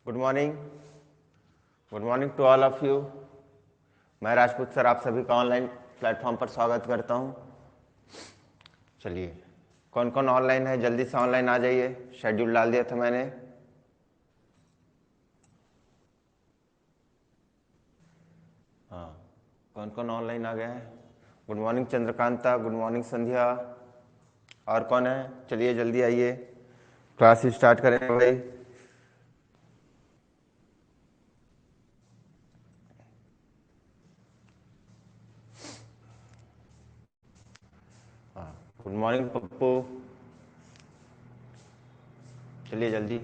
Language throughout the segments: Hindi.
Good morning. Good morning to all of you. मैं राजपूत सर आप सभी का ऑनलाइन प्लेटफॉर्म पर स्वागत करता हूं। चलिए, कौन कौन ऑनलाइन है जल्दी से ऑनलाइन आ जाइए। शेड्यूल डाल दिया था मैंने। हाँ, कौन कौन ऑनलाइन आ गया है? Good morning Chandrakanta, good morning Sandhya. और कौन है? चलिए जल्दी आइए, क्लास स्टार्ट करें भाई। हाँ, गुड मॉर्निंग पप्पू। चलिए जल्दी।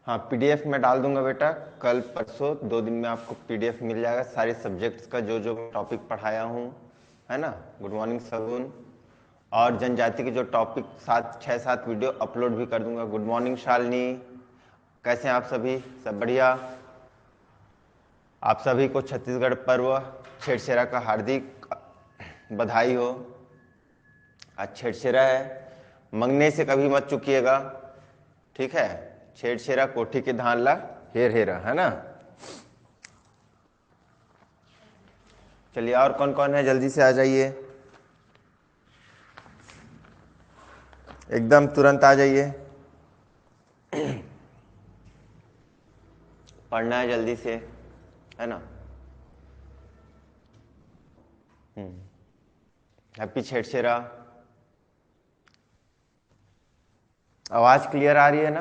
हाँ, पीडीएफ में डाल दूंगा बेटा। कल परसों 2 दिन में आपको पीडीएफ मिल जाएगा सारे सब्जेक्ट्स का, जो जो टॉपिक पढ़ाया हूँ, है ना। गुड मॉर्निंग सगुन। और जनजाति के जो टॉपिक 6-7 वीडियो अपलोड भी कर दूंगा। Good morning Shalini. कैसे हैं आप सभी? सब बढ़िया। आप सभी को छत्तीसगढ़ पर्व छेरछेरा का हार्दिक बधाई हो। आज छेरछेरा है, मंगने से कभी मत चुकिएगा, ठीक है। छेरछेरा कोठी के धान ला हेर हेरा, है ना। चलिए, और कौन कौन है जल्दी से आ जाइए, एकदम तुरंत आ जाइए। पढ़ना है जल्दी से, है ना। हैप्पी छेरछेरा। आवाज क्लियर आ रही है ना?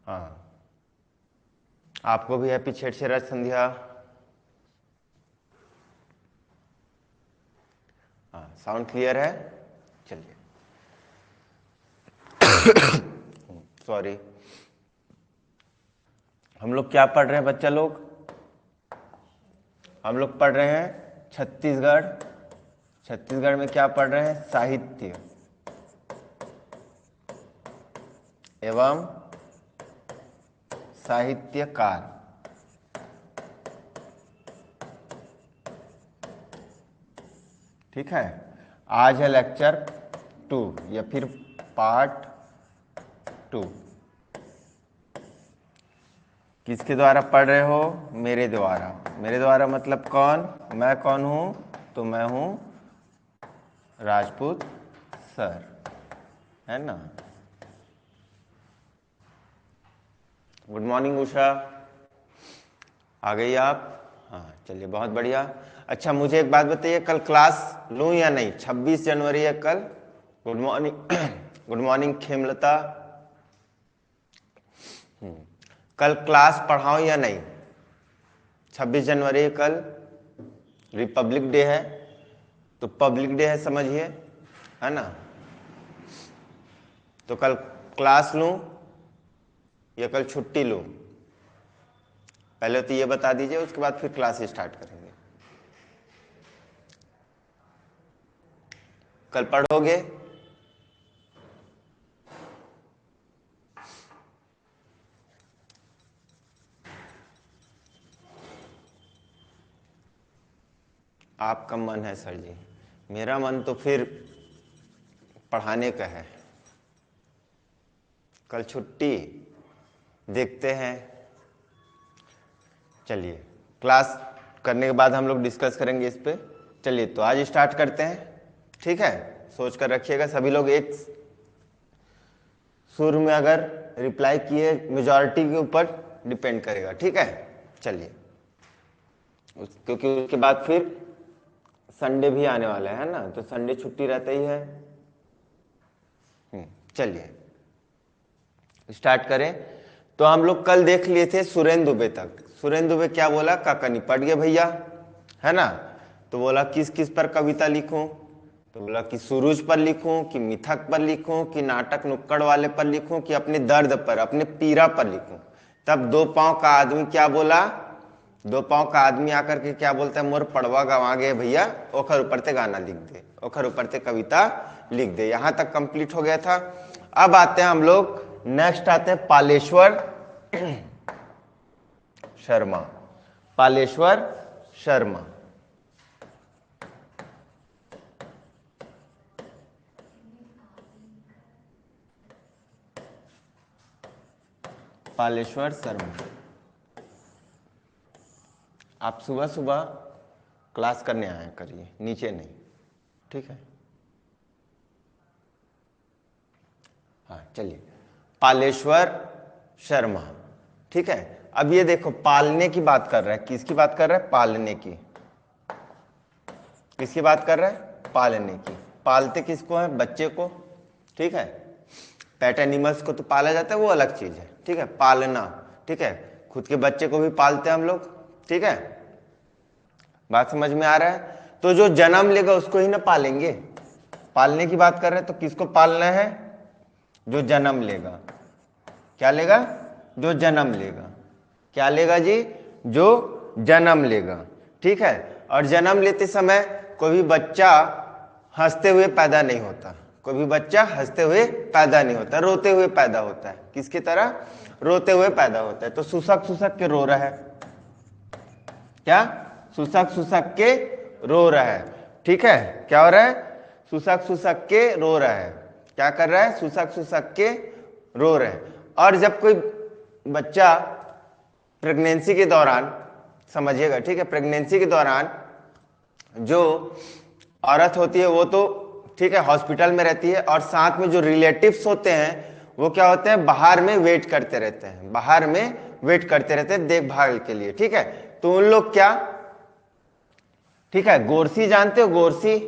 हाँ, आपको भी हैप्पी छेरछेरा संध्या। हाँ, साउंड क्लियर है। चलिए, सॉरी। हम लोग क्या पढ़ रहे हैं बच्चा लोग? हम लोग पढ़ रहे हैं छत्तीसगढ़। छत्तीसगढ़ में क्या पढ़ रहे हैं? साहित्य एवं साहित्यकार। ठीक है। आज है लेक्चर 2 या फिर पार्ट 2। किसके द्वारा पढ़ रहे हो? मेरे द्वारा। मेरे द्वारा मतलब कौन? मैं कौन हूं? तो मैं हूं राजपूत सर, है ना। गुड मॉर्निंग उषा, आ गई आप? हाँ, चलिए बहुत बढ़िया। अच्छा, मुझे एक बात बताइए, कल क्लास लूं या नहीं? 26 जनवरी है कल। Good morning. Good morning Khemlata. कल क्लास पढ़ाऊं या नहीं? 26 जनवरी है कल, रिपब्लिक डे है। तो पब्लिक डे है समझिए, है ना। तो कल क्लास लूं या कल छुट्टी लूं? पहले तो ये बता दीजिए, उसके बाद फिर क्लास स्टार्ट करेंगे। कल पढ़ोगे? आपका मन है सर जी, मेरा मन तो फिर पढ़ाने का है। कल छुट्टी, देखते हैं। चलिए, क्लास करने के बाद हम लोग डिस्कस करेंगे इस पे। चलिए, तो आज स्टार्ट करते हैं, ठीक है। सोच कर रखिएगा सभी लोग, एक सुर में अगर रिप्लाई किए, मेजॉरिटी के ऊपर डिपेंड करेगा, ठीक है। चलिए, क्योंकि उसके बाद फिर संडे भी आने वाला है ना, तो संडे छुट्टी रहता ही है। चलिए स्टार्ट करें। तो हम लोग कल देख लिए थे सुरेंद्र दुबे तक। सुरेंद्र दुबे क्या बोला? काका निपट गए भैया, है ना। तो बोला किस किस पर कविता लिखूं? तो बोला कि सुरूज पर लिखूं, कि मिथक पर लिखूं, कि नाटक नुक्कड़ वाले पर लिखूं, कि अपने दर्द पर, अपने पीड़ा पर लिखूं। तब 2 पांव का आदमी क्या बोला? 2 पांव का आदमी आकर के क्या बोलता है? मोर पड़वा गवा गए भैया, ओखर ऊपर ते गाना लिख दे, ओखर ऊपर ते कविता लिख दे। यहां तक कंप्लीट हो गया था। अब आते हैं हम लोग, नेक्स्ट आते हैं पालेश्वर शर्मा। पालेश्वर शर्मा। पालेश्वर शर्मा। आप सुबह सुबह क्लास करने आया करिए, नीचे नहीं, ठीक है। हाँ चलिए, पालेश्वर शर्मा, ठीक है। अब ये देखो, पालने की बात कर रहा है, किसकी बात कर रहा है? पालने की। किसकी बात कर रहा है? पालने की। पालते किसको है? बच्चे को, ठीक है। पेट एनिमल्स को तो पाला जाता है, वो अलग चीज है, ठीक है। पालना, ठीक है, खुद के बच्चे को भी पालते हैं हम लोग, ठीक है। बात समझ में आ रहा है? तो जो जन्म लेगा उसको ही ना पालेंगे। पालने की बात कर रहे हैं, तो किसको पालना है? जो जन्म लेगा। क्या लेगा? जो जन्म लेगा। क्या लेगा जी? जो जन्म लेगा, ठीक है। और जन्म लेते समय कोई भी बच्चा हंसते हुए पैदा नहीं होता। कोई भी बच्चा हंसते हुए पैदा नहीं होता, रोते हुए पैदा होता है। किसकी तरह? रोते हुए पैदा होता है। तो सुसक सुसक के रो रहा है। क्या? सुसक सुसक के रो रहा है, ठीक है। क्या हो रहा है? सुसक सुसक के रो रहा है। क्या कर रहा है? सुसक सुसक के रो रहे हैं। और जब कोई बच्चा प्रेगनेंसी के दौरान, समझिएगा, ठीक है, प्रेगनेंसी के दौरान जो औरत होती है वो तो, ठीक है, हॉस्पिटल में रहती है, और साथ में जो रिलेटिव्स होते हैं वो क्या होते हैं? बाहर में वेट करते रहते हैं। बाहर में वेट करते रहते हैं देखभाल के लिए, ठीक है। तो उन लोग क्या, ठीक है, गोरसी जानते हो? गोरसी,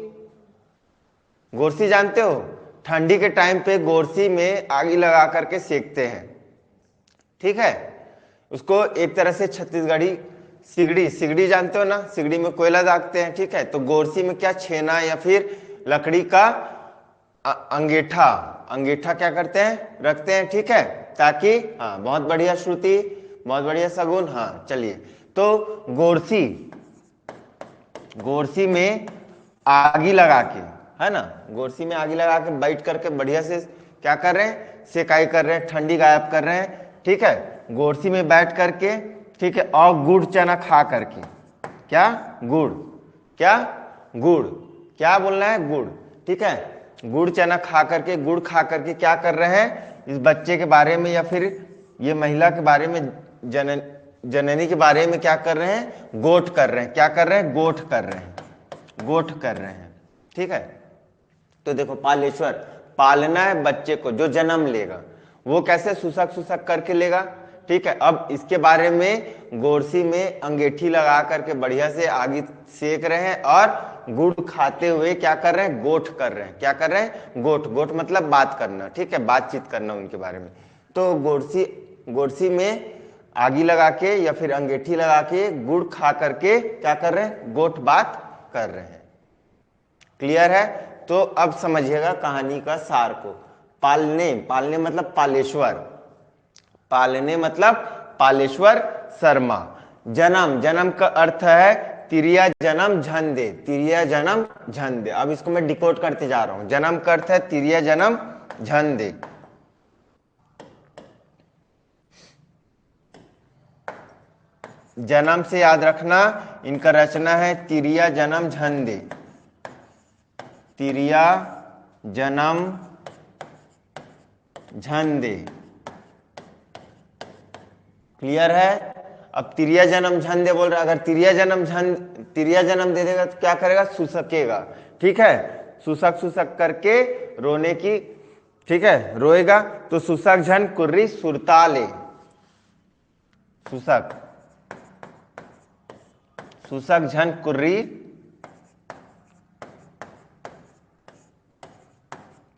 गोरसी जानते हो? ठंडी के टाइम पे गोरसी में आग लगा करके सेकते हैं, ठीक है। उसको एक तरह से छत्तीसगढ़ी सिगड़ी, सिगड़ी जानते हो ना? सिगड़ी में कोयला दागते हैं, ठीक है। तो गोरसी में क्या, छेना या फिर लकड़ी का अंगीठा, अंगीठा क्या करते हैं? रखते हैं, ठीक है, ताकि, हाँ बहुत बढ़िया श्रुति, बहुत बढ़िया सगुन। हाँ चलिए, तो गोरसी, गोरसी में आगी लगा के, है ना, गोरसी में आगी लगा के बैठ करके बढ़िया से क्या कर रहे हैं? सेकाई कर रहे हैं, ठंडी गायब कर रहे हैं, ठीक है, गोरसी में बैठ करके, ठीक है। और गुड़ चना खा करके, क्या? गुड़, क्या? गुड़, क्या बोलना है? गुड़, ठीक है। गुड़ चना खा करके, गुड़ खा करके क्या कर रहे हैं? इस बच्चे के बारे में या फिर ये महिला के बारे में, जननी के बारे में क्या कर रहे हैं? गोठ कर रहे हैं। क्या कर रहे हैं? गोठ कर रहे हैं, गोठ कर रहे हैं, ठीक है। तो देखो, पालेश्वर, पालना है बच्चे को जो जन्म लेगा। वो कैसे? सुसक सुसक करके लेगा, ठीक है। अब इसके बारे में गोरसी में अंगीठी लगा करके बढ़िया से आगे सेक रहे हैं, और गुड़ खाते हुए क्या कर रहे हैं? गोठ कर रहे हैं। क्या कर रहे हैं? गोठ, गोठ मतलब बात करना, ठीक है, बातचीत करना उनके बारे में। तो गोरसी, गोरसी में आगी लगा के या फिर अंगीठी लगा के गुड़ खा करके क्या कर रहे हैं? गोठ बात कर रहे हैं। क्लियर है? तो अब समझिएगा कहानी का सार को। पालने, पालने मतलब पालेश्वर, पालने मतलब पालेश्वर शर्मा। जन्म, जन्म का अर्थ है तिरिया जन्म झन दे, तिरिया जन्म झन दे। अब इसको मैं डिकोड करते जा रहा हूं। जन्म का अर्थ है तिरिया जन्म झन दे। जन्म से याद रखना, इनका रचना है तिरिया जन्म झन दे, तिरिया जन्म झन दे। क्लियर है? अब तिरिया जन्म झन दे बोल रहा है। अगर तिरिया जन्म दे देगा तो क्या करेगा? सुसकेगा, ठीक है। सुसक सुसक करके रोने की, ठीक है, रोएगा। तो सुसक झन कुर्री सुरताले, सुसक, सुसक झन कुर्री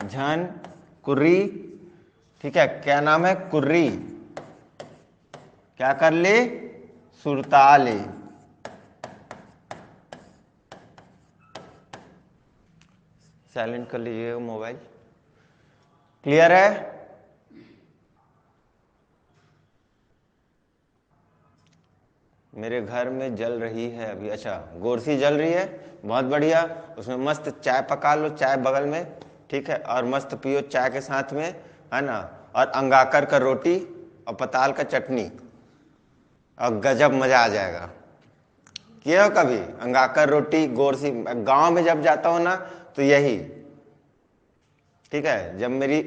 झन कुर्री, ठीक है। क्या नाम है? कुर्री। क्या कर ले? सुरताले। साइलेंट कर लीजिएगा मोबाइल। क्लियर है? मेरे घर में जल रही है अभी, अच्छा गोरसी जल रही है, बहुत बढ़िया। उसमें मस्त चाय पका लो, चाय बगल में, ठीक है, और मस्त पियो चाय के साथ में, है ना। और अंगाकर का रोटी और पताल का चटनी, और गजब मजा आ जाएगा। किए हो कभी अंगाकर रोटी गोरसी? गांव में जब जाता हूं ना तो यही, ठीक है। जब मेरी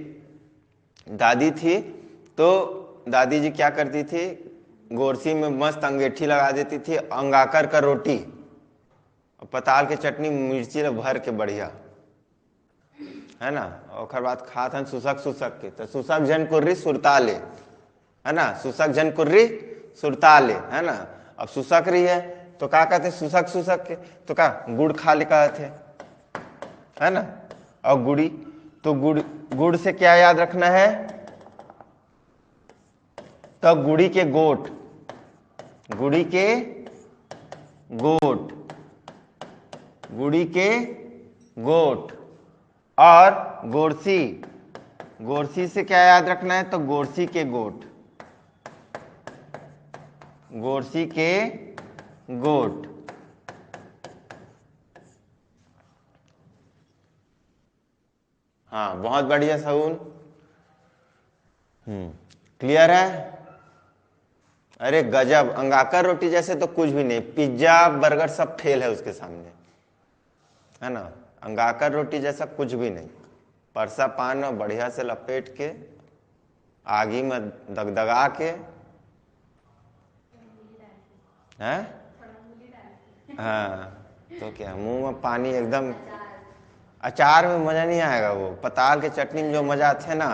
दादी थी तो दादी जी क्या करती थी, गोरसी में मस्त अंगेठी लगा देती थी, अंगाकर का रोटी, पताल के चटनी मिर्ची भर के बढ़िया, है ना। और बाद खात हन सुसक सुसक के, तो सुसक जन कुर्री सुरताले, है ना, सुसक जन कुर्री सुरताले, है ना। अब सुसक रही है तो क्या कहते, सुसक सुसक के, तो क्या गुड़ खा ले कहते, है ना। और गुड़ी, तो गुड़ से क्या याद रखना है, तो गुड़ी के गोट, गुड़ी के गोट, गुड़ी के गोट। और गोरसी, गोरसी से क्या याद रखना है, तो गोरसी के गोट, गोरसी के गोट। हाँ बहुत बढ़िया सगुन, क्लियर है। अरे गजब, अंगाकर रोटी जैसे तो कुछ भी नहीं, पिज्जा बर्गर सब फेल है उसके सामने, है ना। अंगाकर रोटी जैसा कुछ भी नहीं। परसा पान और बढ़िया से लपेट के आगी में दगदगा के, हैं, हाँ, तो क्या मुंह में पानी एकदम। अचार में मजा नहीं आएगा, वो पताल के चटनी में जो मजा आते है ना,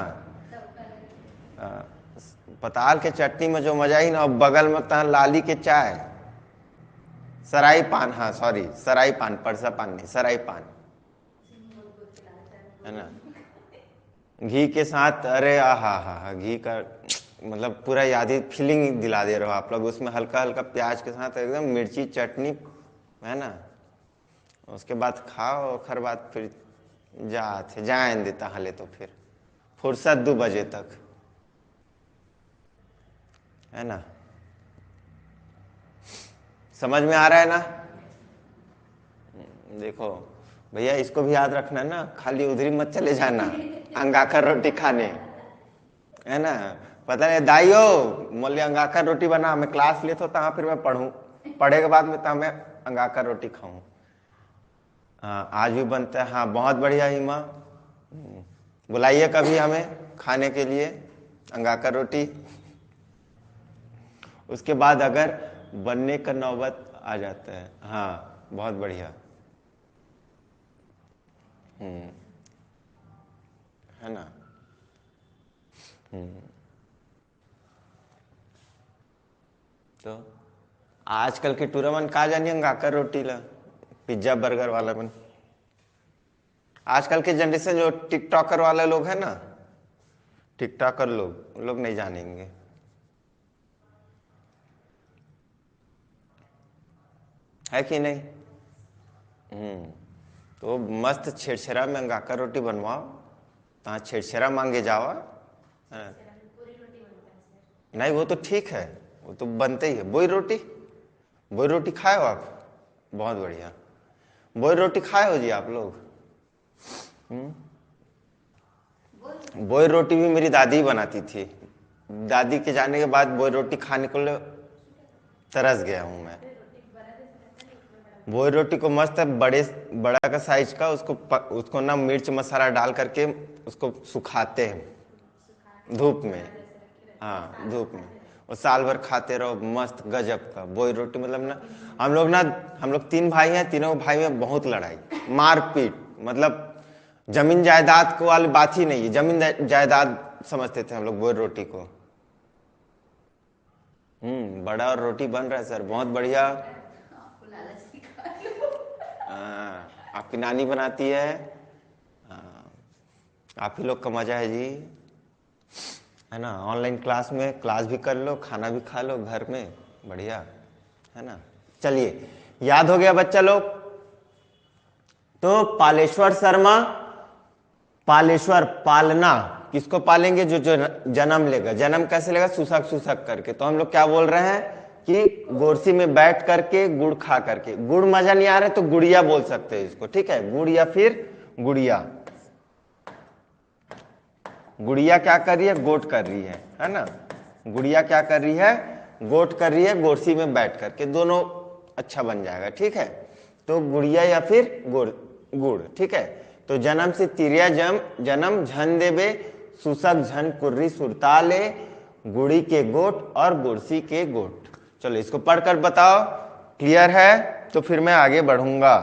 पताल के चटनी में जो मजा ही ना, बगल में तहाँ लाली के चाय, सराई पान, हाँ सॉरी सराई पान, परसा पान नहीं, सराई पान, है ना, घी के साथ। अरे आहा हा, घी का मतलब पूरा याद ही, फीलिंग दिला दे रहे हो आप लोग। उसमें हल्का हल्का प्याज के साथ एकदम मिर्ची चटनी, है ना। उसके बाद खाओ, और खर बाद फिर जान देता हले, तो फिर फुर्सत 2 बजे तक, है ना। समझ में आ रहा है ना। देखो भैया, इसको भी याद रखना ना, खाली उधर मत चले जाना अंगाकर रोटी खाने, है ना। पता नहीं दाइयो मोले अंगाकर रोटी बना, मैं क्लास लेता हूँ तहाँ, फिर मैं पढ़ूँ, पढ़े के बाद में तहाँ मैं अंगाकर रोटी खाऊं। हाँ आज भी बनता है, हाँ बहुत बढ़िया हिमा, बुलाइए कभी हमें खाने के लिए अंगाकर रोटी। उसके बाद अगर बनने का नौबत आ जाता है, हाँ बहुत बढ़िया, है ना। तो आजकल के टूरामन का जानी अंगाकर रोटी ला, पिज्जा बर्गर वाला बन। आजकल के जनरेशन जो टिकटॉकर वाले लोग हैं ना, टिकटॉकर लोग नहीं जानेंगे, है कि नहीं। तो मस्त छेड़छेरा में अंगाकर रोटी बनवाओ, तहाँ छेड़छेरा मांगे जावा, नहीं वो तो ठीक है, वो तो बनते ही है। बोई रोटी खाए हो आप, बहुत बढ़िया। बोई रोटी खाए हो जी आप लोग। बोई रोटी भी मेरी दादी बनाती थी, दादी के जाने के बाद बोई रोटी खाने को तरस गया हूं मैं। बोई रोटी को मस्त बड़ा का साइज का, उसको ना मिर्च मसाला डाल करके उसको सुखाते हैं धूप में, हाँ धूप में, और साल भर खाते रहो, मस्त गजब का बोई रोटी। मतलब ना हम लोग 3 भाई हैं, तीनों भाई में बहुत लड़ाई मारपीट, मतलब जमीन जायदाद को वाली बात ही नहीं है, जमीन जायदाद समझते थे हम लोग बोई रोटी को। बड़ा और रोटी बन रहा है सर, बहुत बढ़िया। आपकी नानी बनाती है, आप ही लोग का मजा है जी, है ना। ऑनलाइन क्लास में क्लास भी कर लो, खाना भी खा लो घर में, बढ़िया, है ना। चलिए याद हो गया बच्चा लोग। तो पालेश्वर शर्मा, पालेश्वर पालना, किसको पालेंगे, जो जन्म लेगा। जन्म कैसे लेगा, सुसक सुसक करके। तो हम लोग क्या बोल रहे हैं कि गोरसी में बैठ करके गुड़ खा करके। गुड़ मजा नहीं आ रहा है तो गुड़िया बोल सकते हैं इसको, ठीक है, गुड़ या फिर गुड़िया। गुड़िया क्या कर रही है, गोट कर रही है ना। गुड़िया क्या कर रही है, गोट कर रही है, गोरसी में बैठ करके, दोनों अच्छा बन जाएगा, ठीक है। तो गुड़िया या फिर गुड़, ठीक है। तो जन्म से तिरिया जन्म झन देवे, सुसक झन कुर्री सुरताले, गुड़ी के गोट और गुड़सी के गोट। चलो इसको पढ़कर बताओ, क्लियर है तो फिर मैं आगे बढ़ूंगा,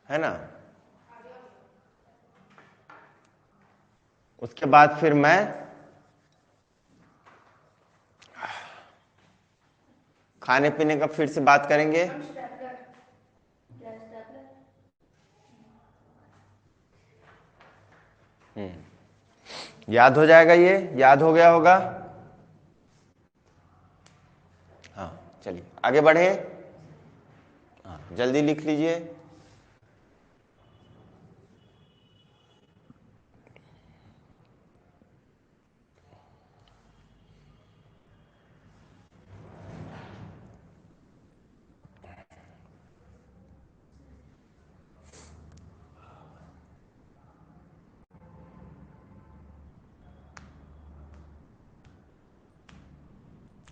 है ना। उसके बाद फिर मैं खाने पीने का फिर से बात करेंगे। याद हो जाएगा, ये याद हो गया होगा। हाँ चलिए आगे बढ़े। हाँ जल्दी लिख लीजिए।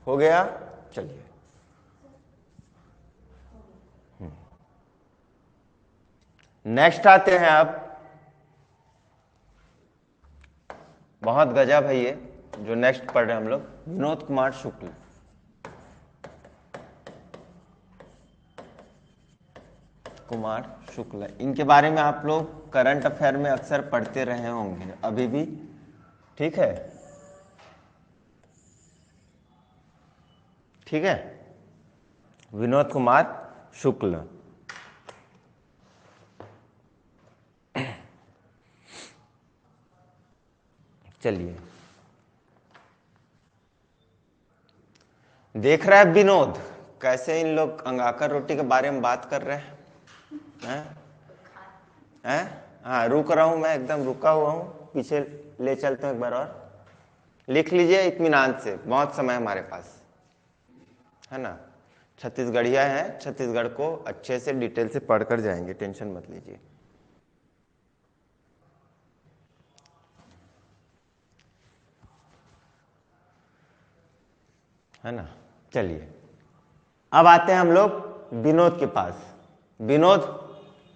हो गया, चलिए। नेक्स्ट आते हैं आप, बहुत गजब है ये जो नेक्स्ट पढ़ रहे हैं हम लोग, विनोद कुमार शुक्ल। कुमार शुक्ल, इनके बारे में आप लोग करंट अफेयर में अक्सर पढ़ते रहे होंगे अभी भी, ठीक है, ठीक है। विनोद कुमार शुक्ल, चलिए देख रहा है विनोद कैसे इन लोग अंगाकर रोटी के बारे में बात कर रहे हैं, हैं? हाँ रुक रहा हूं, मैं एकदम रुका हुआ हूं, पीछे ले चलते हैं एक बार और। लिख लीजिए इत्मीनान से, बहुत समय हमारे पास, है ना। छत्तीसगढ़िया है, छत्तीसगढ़ को अच्छे से डिटेल से पढ़कर जाएंगे, टेंशन मत लीजिए। है ना, चलिए अब आते हैं हम लोग विनोद के पास। विनोद,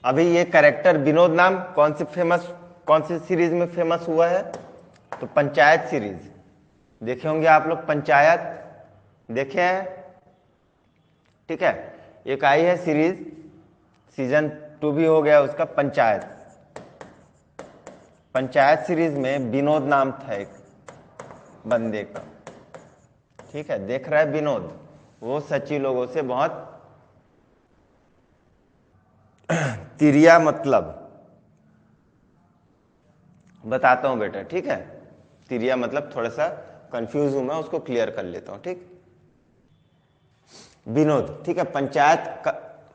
अभी ये कैरेक्टर विनोद नाम कौन सी सीरीज में फेमस हुआ है, तो पंचायत सीरीज देखे होंगे आप लोग, पंचायत देखे हैं, ठीक है। एक आई है सीरीज, सीजन 2 भी हो गया उसका, पंचायत। पंचायत सीरीज में विनोद नाम था एक बंदे का, ठीक है। देख रहा है विनोद, वो सच्ची लोगों से बहुत तिरिया, मतलब बताता हूं बेटा, ठीक है। तिरिया मतलब थोड़ा सा कंफ्यूज हूं मैं, उसको क्लियर कर लेता हूं, ठीक। विनोद, ठीक है,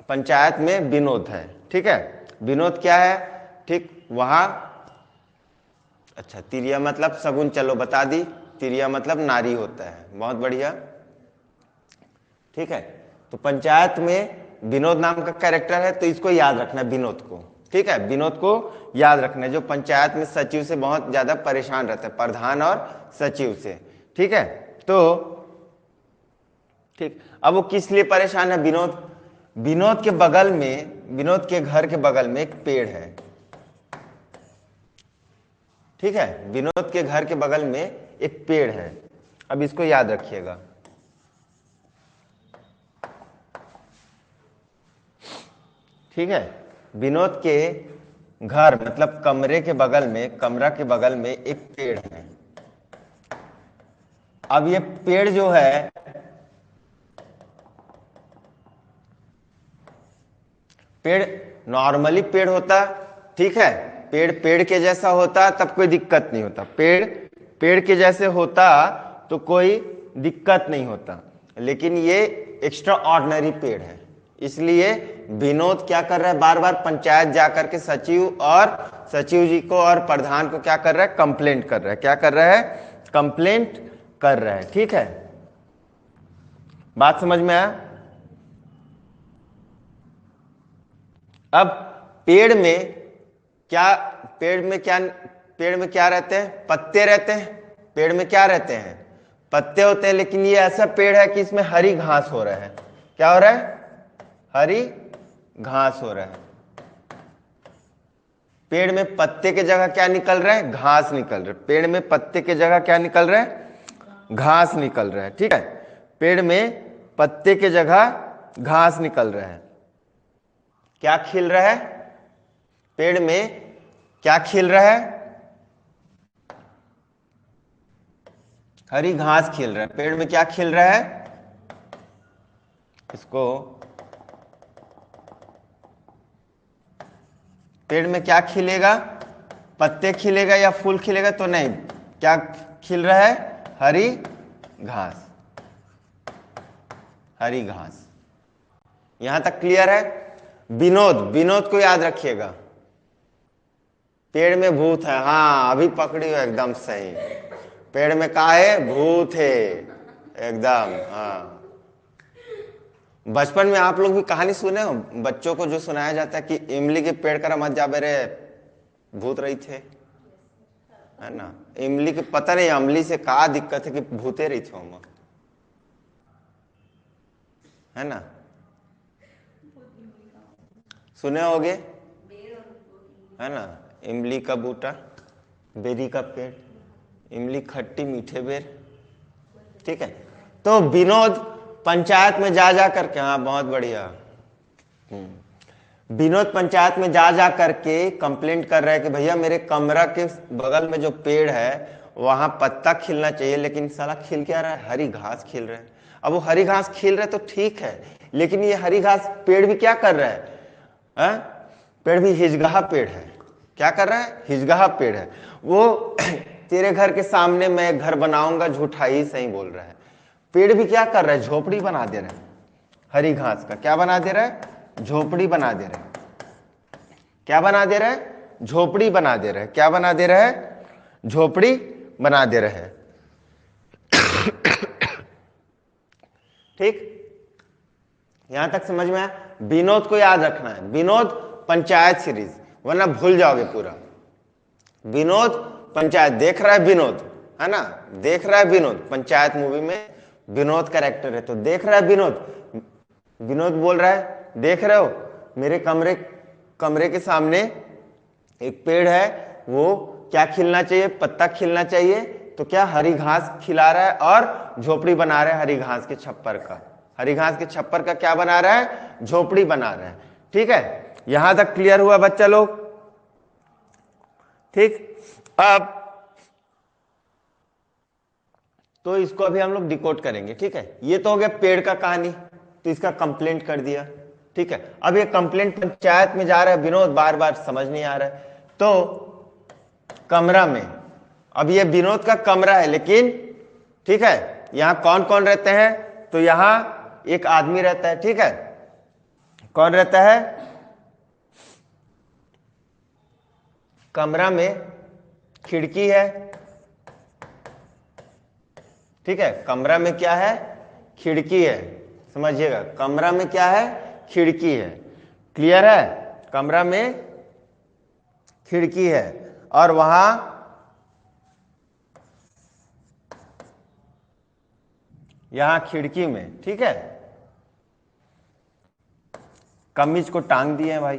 पंचायत में विनोद है, ठीक है। विनोद क्या है, ठीक, वहां, अच्छा तिरिया मतलब सगुन, चलो बता दी, तिरिया मतलब नारी होता है, बहुत बढ़िया, ठीक है। तो पंचायत में विनोद नाम का कैरेक्टर है, तो इसको याद रखना है, विनोद को, ठीक है, विनोद को याद रखना है, जो पंचायत में सचिव से बहुत ज्यादा परेशान रहता है, प्रधान और सचिव से, ठीक है। तो ठीक, अब वो किस लिए परेशान है विनोद, विनोद के बगल में, विनोद के घर के बगल में एक पेड़ है, ठीक है, विनोद के घर के बगल में एक पेड़ है, अब इसको याद रखिएगा, ठीक है। विनोद के घर मतलब कमरे के बगल में, कमरा के बगल में एक पेड़ है। अब ये पेड़ जो है, पेड़ नॉर्मली पेड़ होता, ठीक है, पेड़ पेड़ के जैसा होता तब कोई दिक्कत नहीं होता, पेड़ पेड़ के जैसे होता तो कोई दिक्कत नहीं होता, लेकिन ये एक्स्ट्रा ऑर्डिनरी पेड़ है, इसलिए विनोद क्या कर रहा है, बार बार पंचायत जाकर के सचिव जी को और प्रधान को क्या कर रहा है, कंप्लेंट कर रहा है, क्या कर रहा है, कंप्लेंट कर रहा है, ठीक है। बात समझ में आया। अब पेड़ में क्या, पेड़ में क्या रहते हैं, पत्ते रहते हैं, पेड़ में क्या रहते हैं, पत्ते होते हैं, लेकिन ये ऐसा पेड़ है कि इसमें हरी घास हो रहा है, क्या हो रहा है, हरी घास हो रहा है, पेड़ में पत्ते के जगह क्या निकल रहा है? घास निकल रहा है। पेड़ में पत्ते के जगह क्या निकल रहा है? घास निकल रहा है। ठीक है, पेड़ में पत्ते के जगह घास निकल रहा है। क्या खिल रहा है? पेड़ में क्या खिल रहा है? हरी घास खिल रहा है। पेड़ में क्या खिल रहा है? इसको पेड़ में क्या खिलेगा? पत्ते खिलेगा या फूल खिलेगा? तो नहीं, क्या खिल रहा है? हरी घास। हरी घास। यहां तक क्लियर है? विनोद, विनोद को याद रखिएगा। पेड़ में भूत है। हाँ, अभी पकड़ी हो, एकदम सही। पेड़ में क्या है? भूत है, एकदम। हाँ, बचपन में आप लोग भी कहानी सुने हो? बच्चों को जो सुनाया जाता है कि इमली के पेड़ का मत जाबे रे, भूत रही थे, है ना? इमली के पता नहीं अमली से क्या दिक्कत है कि भूते रही थे हम, है ना? सुने होगे, है ना? इमली का बूटा, बेरी का पेड़, इमली खट्टी मीठे बेर। ठीक है, तो विनोद पंचायत में जा करके, हाँ बहुत बढ़िया, विनोद पंचायत में जा करके कंप्लेंट कर रहा है कि भैया मेरे कमरा के बगल में जो पेड़ है वहां पत्ता खिलना चाहिए, लेकिन साला खिल क्या रहा है? हरी घास खिल रहा है। अब वो हरी घास खिल रहा है तो ठीक है, लेकिन ये हरी घास पेड़ भी क्या कर रहा है? पेड़ भी हिजगाहा पेड़ है। क्या कर रहा है? हिजगाहा पेड़ है वो। तेरे घर के सामने मैं एक घर बनाऊंगा, झूठा ही सही बोल रहा है। पेड़ भी क्या कर रहा है? झोपड़ी बना दे रहा है। हरी घास का क्या बना दे रहा है? झोपड़ी बना दे रहा है। क्या बना दे रहा है? झोपड़ी बना दे रहा है। क्या बना दे रहा है? झोपड़ी बना दे रहा है। ठीक, यहां तक समझ में आया? विनोद को याद रखना है, विनोद पंचायत सीरीज, वरना भूल जाओगे पूरा। विनोद पंचायत देख रहा है, विनोद, है ना? देख रहा है विनोद, पंचायत मूवी में विनोद कैरेक्टर है, तो देख रहा है विनोद। विनोद बोल रहा है, देख रहे हो मेरे कमरे के सामने एक पेड़ है, वो क्या खिलना चाहिए? पत्ता खिलना चाहिए। तो क्या हरी घास खिला रहा है और झोपड़ी बना रहा है हरी घास के छप्पर का। हरी घास के छप्पर का क्या बना रहा है? झोपड़ी बना रहा है। ठीक है, यहां तक क्लियर हुआ बच्चा लोग? ठीक, अब तो इसको अभी हम लोग डिकोड करेंगे। ठीक है, ये तो हो गया पेड़ का कहानी, तो इसका कंप्लेंट कर दिया। ठीक है, अब ये कंप्लेंट पंचायत में जा रहा है, विनोद बार बार समझ नहीं आ रहा है, तो कमरा में, अब ये विनोद का कमरा है, लेकिन ठीक है, यहां कौन कौन रहते हैं? तो यहां एक आदमी रहता है। ठीक है, कौन रहता है? कमरा में खिड़की है। ठीक है, कमरा में क्या है? खिड़की है। समझिएगा, कमरा में क्या है? खिड़की है। क्लियर है? कमरा में खिड़की है और वहां यहां खिड़की में, ठीक है, कमीज को टांग दिए हैं भाई।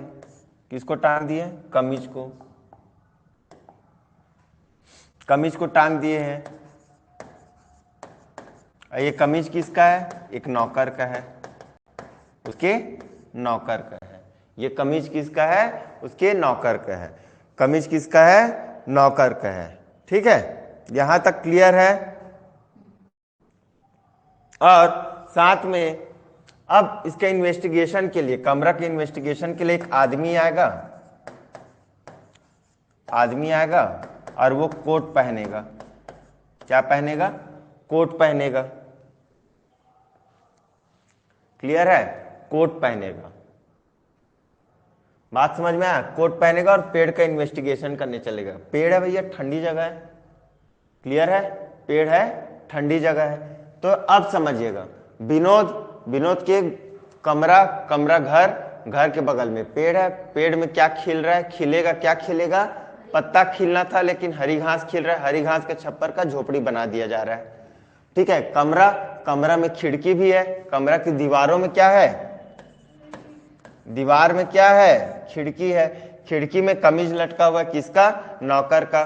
किसको टांग दिए? कमीज को। कमीज को टांग दिए हैं। ये कमीज किसका है? एक नौकर का है, उसके नौकर का है। ये कमीज किसका है? उसके नौकर का है। कमीज किसका है? नौकर का है। ठीक है, यहां तक क्लियर है? और साथ में अब इसके इन्वेस्टिगेशन के लिए, कमरा के इन्वेस्टिगेशन के लिए एक आदमी आएगा। आदमी आएगा और वो कोट पहनेगा। क्या पहनेगा? कोट पहनेगा। क्लियर है? कोट पहनेगा। बात समझ में आया? कोट पहनेगा और पेड़ का इन्वेस्टिगेशन करने चलेगा। पेड़ है भैया, ठंडी जगह है। क्लियर है? पेड़ है, ठंडी जगह है। तो अब समझिएगा, विनोद के कमरा घर के बगल में पेड़ है। पेड़ में क्या खिल रहा है? खिलेगा, क्या खिलेगा? पत्ता खिलना था, लेकिन हरी घास खिल रहा है। हरी घास के छप्पर का झोपड़ी बना दिया जा रहा है। ठीक है, कमरा में खिड़की भी है। कमरा की दीवारों में क्या है? दीवार में क्या है? खिड़की है। खिड़की में कमीज लटका हुआ है, किसका? नौकर का।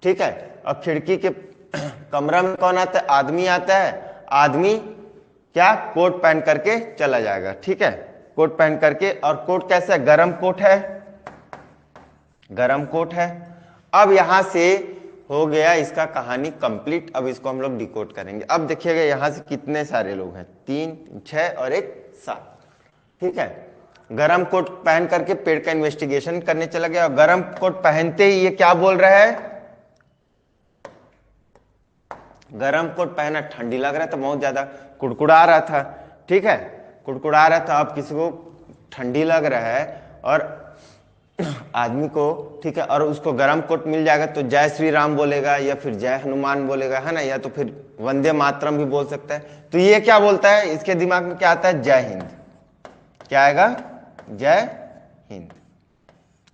ठीक है, और खिड़की के कमरा में कौन आता है? आदमी आता है। आदमी क्या? कोट पहन करके चला जाएगा। ठीक है, कोट पहन करके, और कोट कैसा है? गरम कोट है, गरम कोट है। अब यहां से हो गया इसका कहानी कंप्लीट। अब इसको हम लोग डिकोड करेंगे। अब देखिएगा यहां से कितने सारे लोग हैं, 3, 6 और 1, 7। ठीक है, गरम कोट पहन करके पेड़ का इन्वेस्टिगेशन करने चला गया, और गरम कोट पहनते ही ये क्या बोल रहा है? गरम कोट पहना, ठंडी लग रहा था बहुत ज्यादा, कुड़कुड़ा रहा था। ठीक है, कुड़कुड़ा रहा था। अब किसी को ठंडी लग रहा है और आदमी को, ठीक है, और उसको गरम कोट मिल जाएगा तो जय श्री राम बोलेगा, या फिर जय हनुमान बोलेगा, है ना, या तो फिर वंदे मातरम भी बोल सकता है। तो ये क्या बोलता है? इसके दिमाग में क्या आता है? जय हिंद। क्या आएगा? जय हिंद।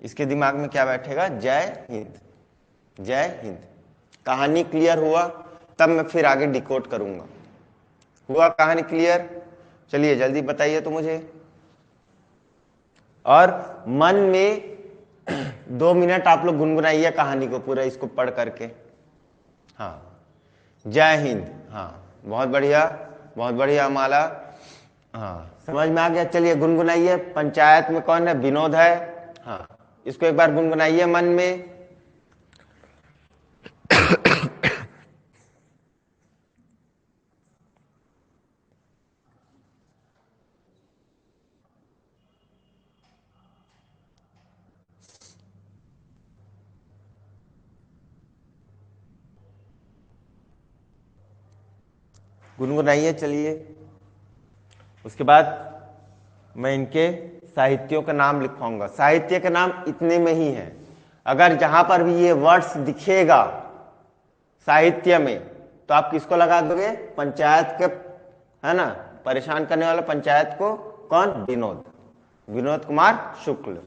इसके दिमाग में क्या बैठेगा? जय हिंद, जय हिंद। कहानी क्लियर हुआ? तब मैं फिर आगे डिकोड करूंगा। हुआ कहानी क्लियर? चलिए जल्दी बताइए तो मुझे। और मन में 2 मिनट आप लोग गुनगुनाइए कहानी को पूरा, इसको पढ़ करके। हाँ, जय हिंद। हाँ, बहुत बढ़िया, बहुत बढ़िया माला। हाँ, समझ में आ गया। चलिए गुनगुनाइए। पंचायत में कौन है? विनोद है। हाँ, इसको एक बार गुनगुनाइए मन में। गुनगुनाइए। चलिए, उसके बाद मैं इनके साहित्यों का नाम लिखवाऊंगा। साहित्य का नाम इतने में ही है। अगर जहां पर भी ये वर्ड्स दिखेगा साहित्य में, तो आप किसको लगा दोगे? पंचायत के, है ना, परेशान करने वाला पंचायत को। कौन? विनोद, विनोद कुमार शुक्ल।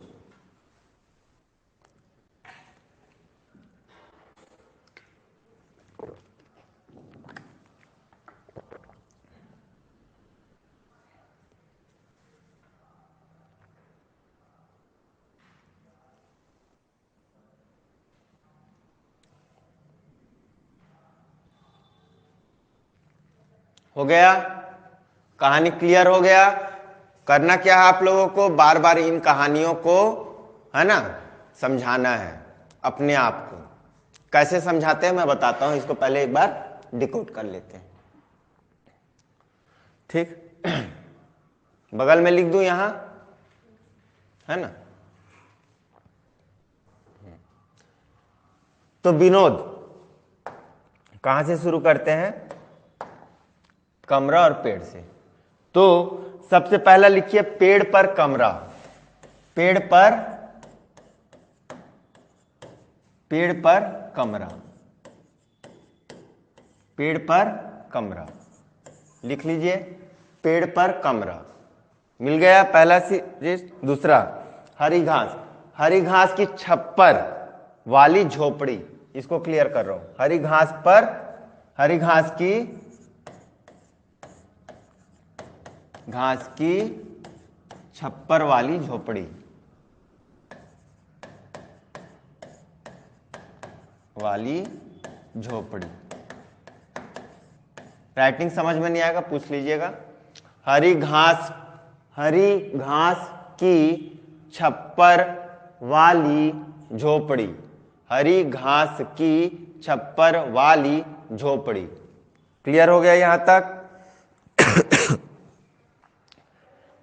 हो गया? कहानी क्लियर हो गया? करना क्या है आप लोगों को? बार बार इन कहानियों को, है ना, समझाना है अपने आप को। कैसे समझाते हैं मैं बताता हूं, इसको पहले एक बार डिकोड कर लेते हैं। ठीक, बगल में लिख दूं यहां, है ना। तो विनोद, कहां से शुरू करते हैं? कमरा और पेड़ से। तो सबसे पहला लिखिए पेड़ पर कमरा। पेड़ पर, पेड़ पर कमरा, पेड़ पर कमरा लिख लीजिए। पेड़ पर कमरा मिल गया पहला चीज। दूसरा, हरी घास। हरी घास की छप्पर वाली झोपड़ी, इसको क्लियर कर रहा हूं। हरी घास पर, हरी घास की, घास की छप्पर वाली झोपड़ी, वाली झोपड़ी। राइटिंग समझ में नहीं आएगा पूछ लीजिएगा। हरी घास, हरी घास की छप्पर वाली झोपड़ी, हरी घास की छप्पर वाली झोपड़ी। क्लियर हो गया यहां तक?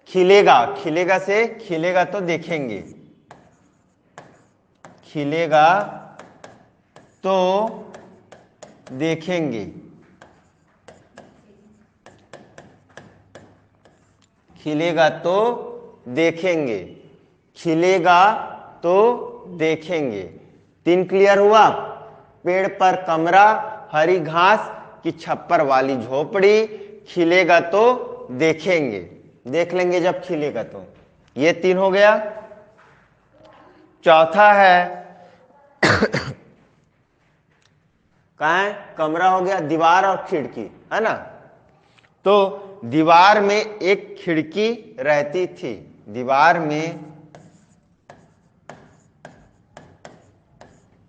खिलेगा, खिलेगा से, खिलेगा तो देखेंगे, खिलेगा तो देखेंगे, खिलेगा तो देखेंगे, खिलेगा तो देखेंगे। 3 क्लियर हुआ? पेड़ पर कमरा, हरी घास की छप्पर वाली झोपड़ी, खिलेगा तो देखेंगे, देख लेंगे जब खिलेगा तो। ये 3 हो गया। चौथा है कहाँ है? कमरा हो गया, दीवार और खिड़की, है ना। तो दीवार में एक खिड़की रहती थी, दीवार में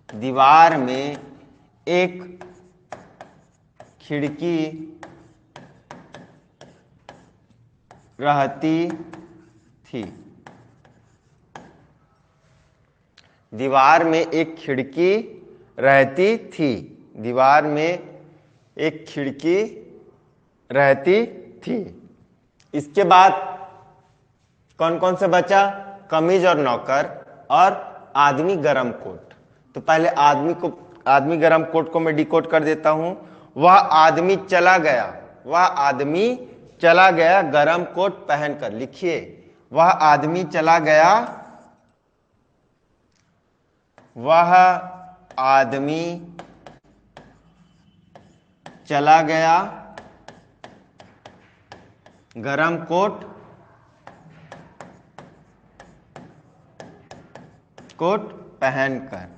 दीवार में एक खिड़की रहती थी। दीवार में एक खिड़की रहती थी। दीवार में एक खिड़की रहती थी। इसके बाद कौन कौन से बचा? कमीज और नौकर और आदमी गरम कोट। तो पहले आदमी गरम कोट को मैं डिकोड कर देता हूं। वह आदमी चला गया। वह आदमी चला गया गरम कोट पहनकर। लिखिए, वह आदमी चला गया। वह आदमी चला गया गरम कोट पहनकर।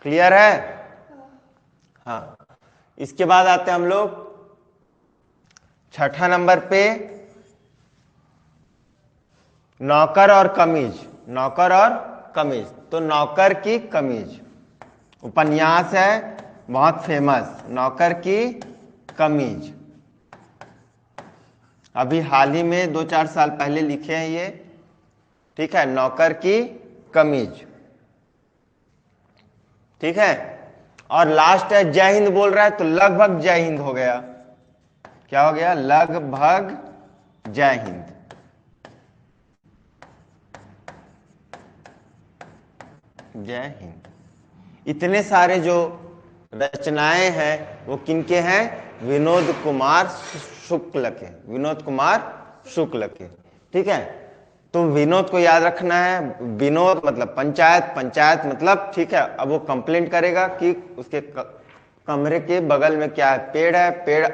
क्लियर है? हाँ, इसके बाद आते हैं हम लोग छठा नंबर पे, नौकर और कमीज। नौकर और कमीज। तो नौकर की कमीज उपन्यास है बहुत फेमस, नौकर की कमीज। अभी हाल ही में 2-4 साल पहले लिखे हैं ये। ठीक है, नौकर की कमीज। ठीक है, और लास्ट है जय हिंद बोल रहा है, तो लगभग जय हिंद हो गया। क्या हो गया? लगभग जय हिंद। जय हिंद। इतने सारे जो रचनाएं हैं वो किनके हैं? विनोद कुमार शुक्ल के। विनोद कुमार शुक्ल के। ठीक है, तो विनोद को याद रखना है। विनोद मतलब पंचायत, पंचायत मतलब, ठीक है, अब वो कंप्लेंट करेगा कि उसके कमरे के बगल में क्या है? पेड़ है। पेड़,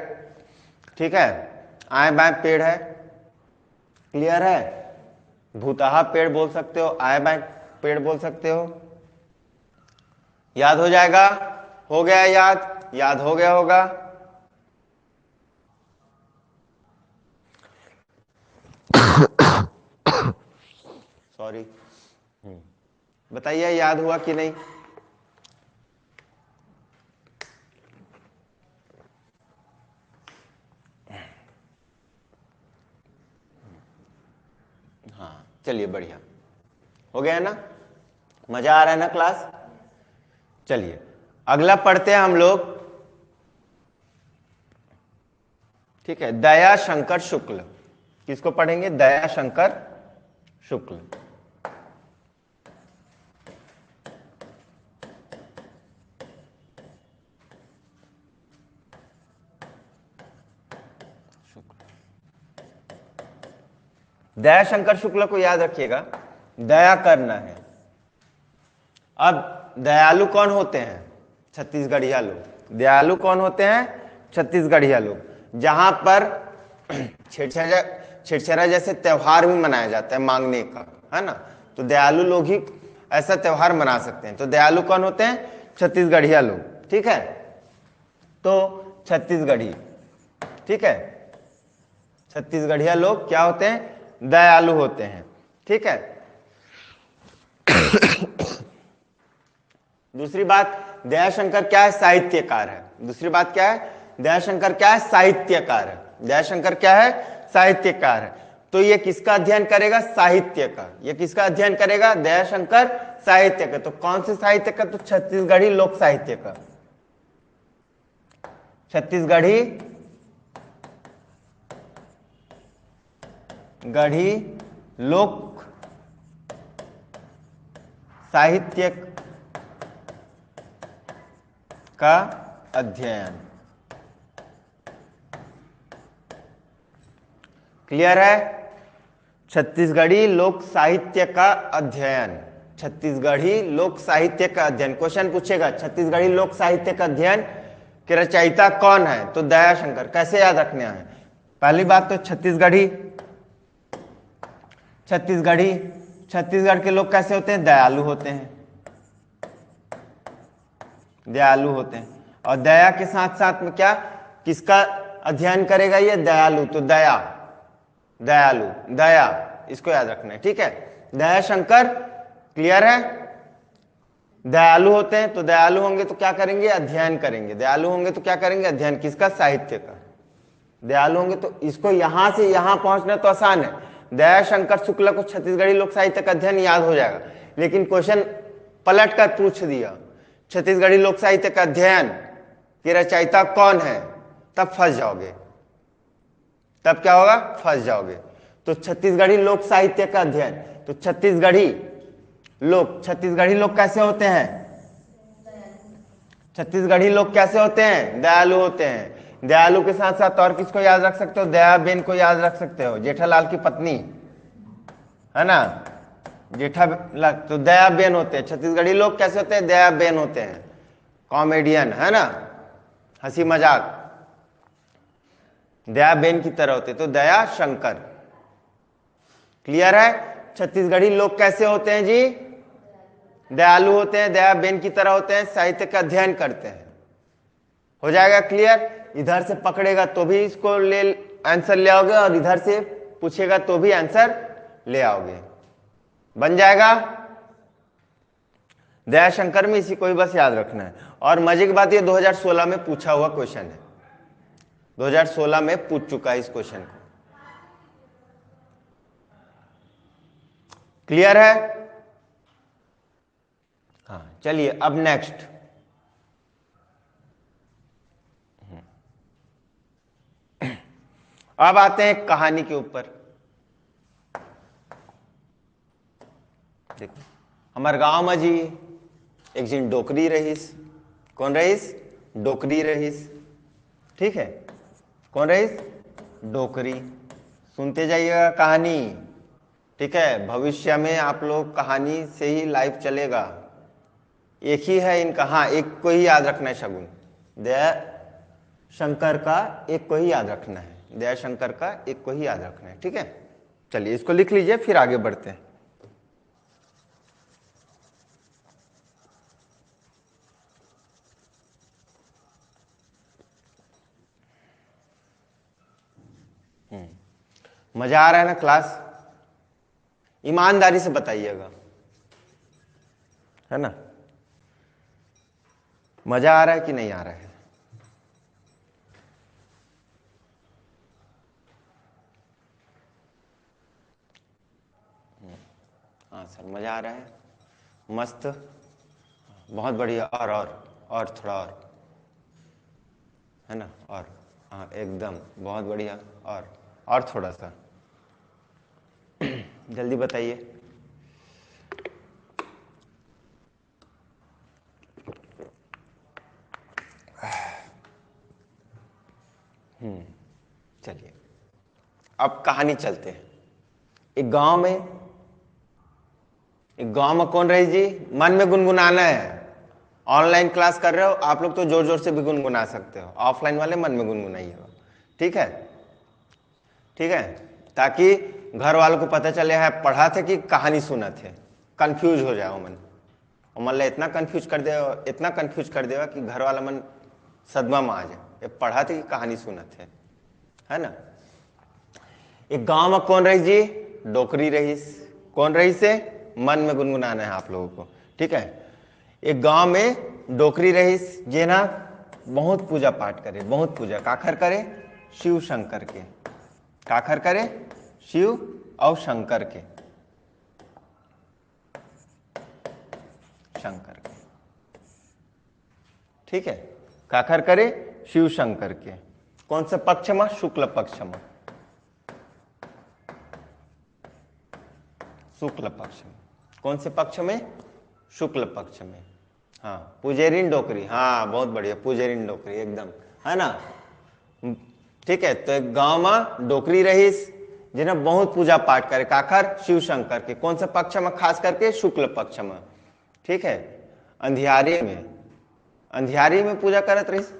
ठीक है, आए बाएं पेड़ है। क्लियर है? भूतहा पेड़ बोल सकते हो, आए बाएं पेड़ बोल सकते हो। याद हो जाएगा? हो गया याद? याद हो गया होगा। सॉरी, बताइए याद हुआ कि नहीं? हाँ, चलिए, बढ़िया हो गया ना? मजा आ रहा है ना क्लास? चलिए अगला पढ़ते हैं हम लोग। ठीक है, दया शंकर शुक्ल। किसको पढ़ेंगे? दया शंकर शुक्ल। दया शंकर शुक्ल को याद रखिएगा, दया करना है। अब दयालु कौन होते हैं? छत्तीसगढ़िया लोग। दयालु कौन होते हैं? छत्तीसगढ़िया लोग। जहां पर छेरछेरा जैसे त्योहार भी मनाया जाता है मांगने का, है ना, तो दयालु लोग ही ऐसा त्योहार मना सकते हैं। तो दयालु कौन होते हैं? छत्तीसगढ़िया लोग। ठीक है, तो छत्तीसगढ़ी, ठीक है, छत्तीसगढ़िया लोग क्या होते हैं? दयालु होते हैं। ठीक है। दूसरी बात, दयाशंकर क्या है? साहित्यकार है। दूसरी बात क्या है? दयाशंकर क्या है? साहित्यकार है। दयाशंकर क्या है? साहित्यकार है। तो ये किसका अध्ययन करेगा? साहित्य का। ये किसका अध्ययन करेगा? दयाशंकर साहित्य का। तो कौन से साहित्य का? तो छत्तीसगढ़ी लोक साहित्य का। छत्तीसगढ़ी लोक साहित्य का अध्ययन। क्लियर है? छत्तीसगढ़ी लोक साहित्य का अध्ययन। छत्तीसगढ़ी लोक साहित्य का अध्ययन। क्वेश्चन पूछेगा छत्तीसगढ़ी लोक साहित्य का अध्ययन के रचयिता कौन है? तो दयाशंकर। कैसे याद रखना है? पहली बात तो छत्तीसगढ़ के लोग कैसे होते हैं? दयालु होते हैं। दयालु होते हैं। और दया के साथ साथ में क्या, किसका अध्ययन करेगा ये? दयालु। तो दया, दयालु, दया, इसको याद रखना है, ठीक है। दया शंकर, क्लियर है। दयालु होते हैं तो दयालु होंगे तो क्या करेंगे, अध्ययन करेंगे। दयालु होंगे तो क्या करेंगे, अध्ययन किसका, साहित्य का। दयालु होंगे तो इसको यहां से यहां पहुंचना तो आसान है। दया शंकर शुक्ल को छत्तीसगढ़ी लोक साहित्य का अध्ययन याद हो जाएगा, लेकिन क्वेश्चन पलट कर पूछ दिया छत्तीसगढ़ी लोक साहित्य का अध्ययन के रचयिता कौन है, तब फंस जाओगे। तब क्या होगा, फंस जाओगे। तो छत्तीसगढ़ी लोक साहित्य का अध्ययन, तो छत्तीसगढ़ी लोग कैसे होते हैं, छत्तीसगढ़ी लोग कैसे होते हैं, दयालु होते हैं। दयालु के साथ साथ और किसको याद रख सकते हो, दयाबेन को याद रख सकते हो, जेठालाल की पत्नी है ना, जेठालाल, तो दयाबेन होते हैं। छत्तीसगढ़ी लोग कैसे होते हैं, दयाबेन होते हैं, कॉमेडियन है ना, हंसी मजाक, दयाबेन की तरह होते, तो दया शंकर, क्लियर है। छत्तीसगढ़ी लोग कैसे होते हैं जी, दयालु होते हैं, दयाबेन की तरह होते हैं, साहित्य का अध्ययन करते हैं। हो जाएगा क्लियर। इधर से पकड़ेगा तो भी इसको ले आंसर ले आओगे, और इधर से पूछेगा तो भी आंसर ले आओगे, बन जाएगा। दयाशंकर में इसी को ही बस याद रखना है। और मजे की बात ये 2016 में पूछा हुआ क्वेश्चन है, 2016 में पूछ चुका है इस क्वेश्चन को, क्लियर है। हाँ चलिए अब नेक्स्ट, अब आते हैं कहानी के ऊपर। देखो हमारे गांव में जी एक जिन डोकरी रहीस, कौन रहीस, डोकरी रहीस, ठीक है, कौन रहीस, डोकरी। सुनते जाइएगा कहानी, ठीक है, भविष्य में आप लोग कहानी से ही लाइव चलेगा। एक ही है इनका, हाँ एक को ही याद रखना है, शगुन दया शंकर का एक को ही याद रखना है, दया शंकर का एक को ही याद रखना है, ठीक है। चलिए इसको लिख लीजिए, फिर आगे बढ़ते हैं। मजा आ रहा है ना क्लास, ईमानदारी से बताइएगा, है ना, मजा आ रहा है कि नहीं आ रहा है। हाँ सर मजा आ रहा है, मस्त, बहुत बढ़िया। और थोड़ा है ना, और हाँ एकदम बहुत बढ़िया, और थोड़ा सा जल्दी बताइए। चलिए अब कहानी चलते हैं। एक गांव में कौन रही जी, मन में गुनगुनाना है। ऑनलाइन क्लास कर रहे हो आप लोग तो जोर जोर से भी गुनगुना सकते हो, ऑफलाइन वाले मन में गुनगुनाइएगा, ठीक है, ठीक है, ताकि घर वालों को पता चले है पढ़ा थे कि कहानी सुना थे, कंफ्यूज हो जाओ मन, और मतलब इतना कंफ्यूज कर देगा कि घर वाला मन सदमा में आ जाए, ये पढ़ा थे कि कहानी सुना थे, है ना। एक गांव में कौन रही जी, डोकरी रहीस, कौन रही से, मन में गुनगुनाना है आप लोगों को, ठीक है। एक गांव में डोकरी रहीस जे ना बहुत पूजा पाठ करे, बहुत पूजा काखर करे, शिव शंकर के, काखर करे, शिव और शंकर के, शंकर के, ठीक है, काखर करे शिव शंकर के, कौन से पक्ष में, शुक्ल पक्ष में, शुक्ल पक्ष में, कौन से पक्ष में, शुक्ल पक्ष में, हाँ पुजेरिन डोकरी, हाँ बहुत बढ़िया, पुजेरिन डोकरी एकदम, है ना, ठीक है। तो एक गांव में डोकरी रहीस जिन्हें बहुत पूजा पाठ करे, काखर शिव शंकर के, कौन से पक्ष में, खास करके शुक्ल पक्ष में, ठीक है, अंधियारी में पूजा करत रहीस,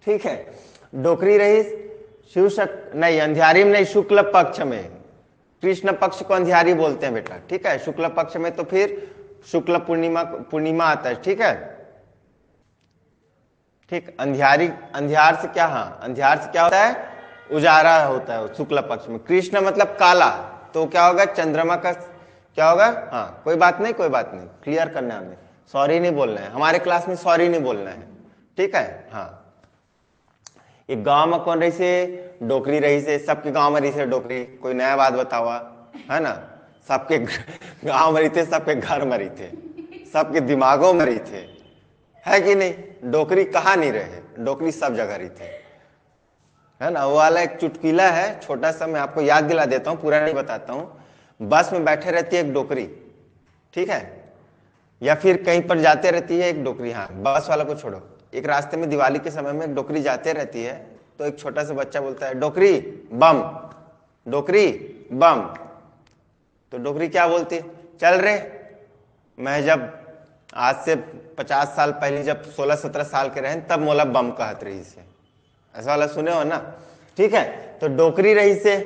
ठीक है। डोकरी रहीस नहीं अंधियारी में नहीं, शुक्ल पक्ष में, कृष्ण पक्ष को अंधियारी बोलते हैं बेटा, ठीक है, शुक्ल पक्ष में तो फिर शुक्ल पूर्णिमा आता है, ठीक है, ठीक। अंधियार से क्या होता है, उजारा होता है शुक्ल पक्ष में। कृष्ण मतलब काला, तो क्या होगा, चंद्रमा का क्या होगा, हाँ कोई बात नहीं, कोई बात नहीं, क्लियर करना है हमें, सॉरी नहीं बोलना है, हमारे क्लास में सॉरी नहीं बोलना है, ठीक है। हाँ, एक गांव में कौन रही से, डोकरी रही से, सबके गांव में रही से डोकरी, कोई नया बात बतावा, है ना। सबके गांव में रही थे, सबके घर में रही थे, सबके दिमागों में रही थे, है कि नहीं। डोकरी कहाँ नहीं रहे, डोकरी सब जगह रही थे, है ना। वो वाला एक चुटकुला है छोटा सा, मैं आपको याद दिला देता हूँ, पूरा नहीं बताता हूँ। बस में बैठे रहती है एक डोकरी, ठीक है, या फिर कहीं पर जाते रहती है एक डोकरी, हाँ बस वाला को छोड़ो। एक रास्ते में दिवाली के समय में एक डोकरी जाते रहती है, तो एक छोटा सा बच्चा बोलता है डोकरी बम, डोकरी बम। तो डोकरी क्या बोलती, चल रे। मैं जब आज से 50 साल पहले, जब 16-17 साल के रहे, तब मोला बम कहत रही से, ऐसा वाला सुने हो ना, ठीक है। तो डोकरी रही से,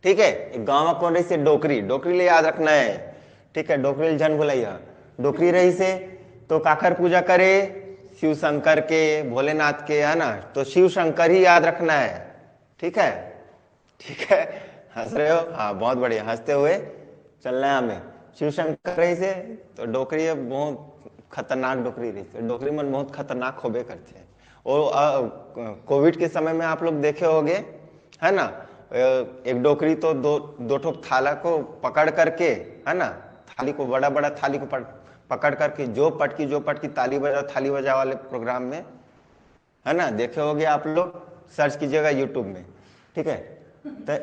ठीक है। एक गांव में कौन रही से, डोकरी, डोकरी ले याद रखना है, ठीक है। डोकरी जन बोलैया, डोकरी रही से। तो काकर पूजा करे, शिव शंकर के, भोलेनाथ के, है ना। तो शिव शंकर ही याद रखना है, ठीक है, ठीक है। हंस रहे हो, हाँ बहुत बढ़िया, हंसते हुए चलना है हमें। शिव शंकर रही से, तो डोकरी बहुत खतरनाक डोकरी रही से, डोकरी मन बहुत खतरनाक होबे करते हैं। और कोविड के समय में आप लोग देखे होंगे, है ना, एक डोकरी तो दो ठोक थाला को पकड़ करके, है ना, थाली को, बड़ा बड़ा थाली को पकड़ करके जो पटकी ताली बजा, थाली बजा वाले प्रोग्राम में, है ना, देखे होगे आप लोग, सर्च कीजिएगा यूट्यूब में, ठीक है। तो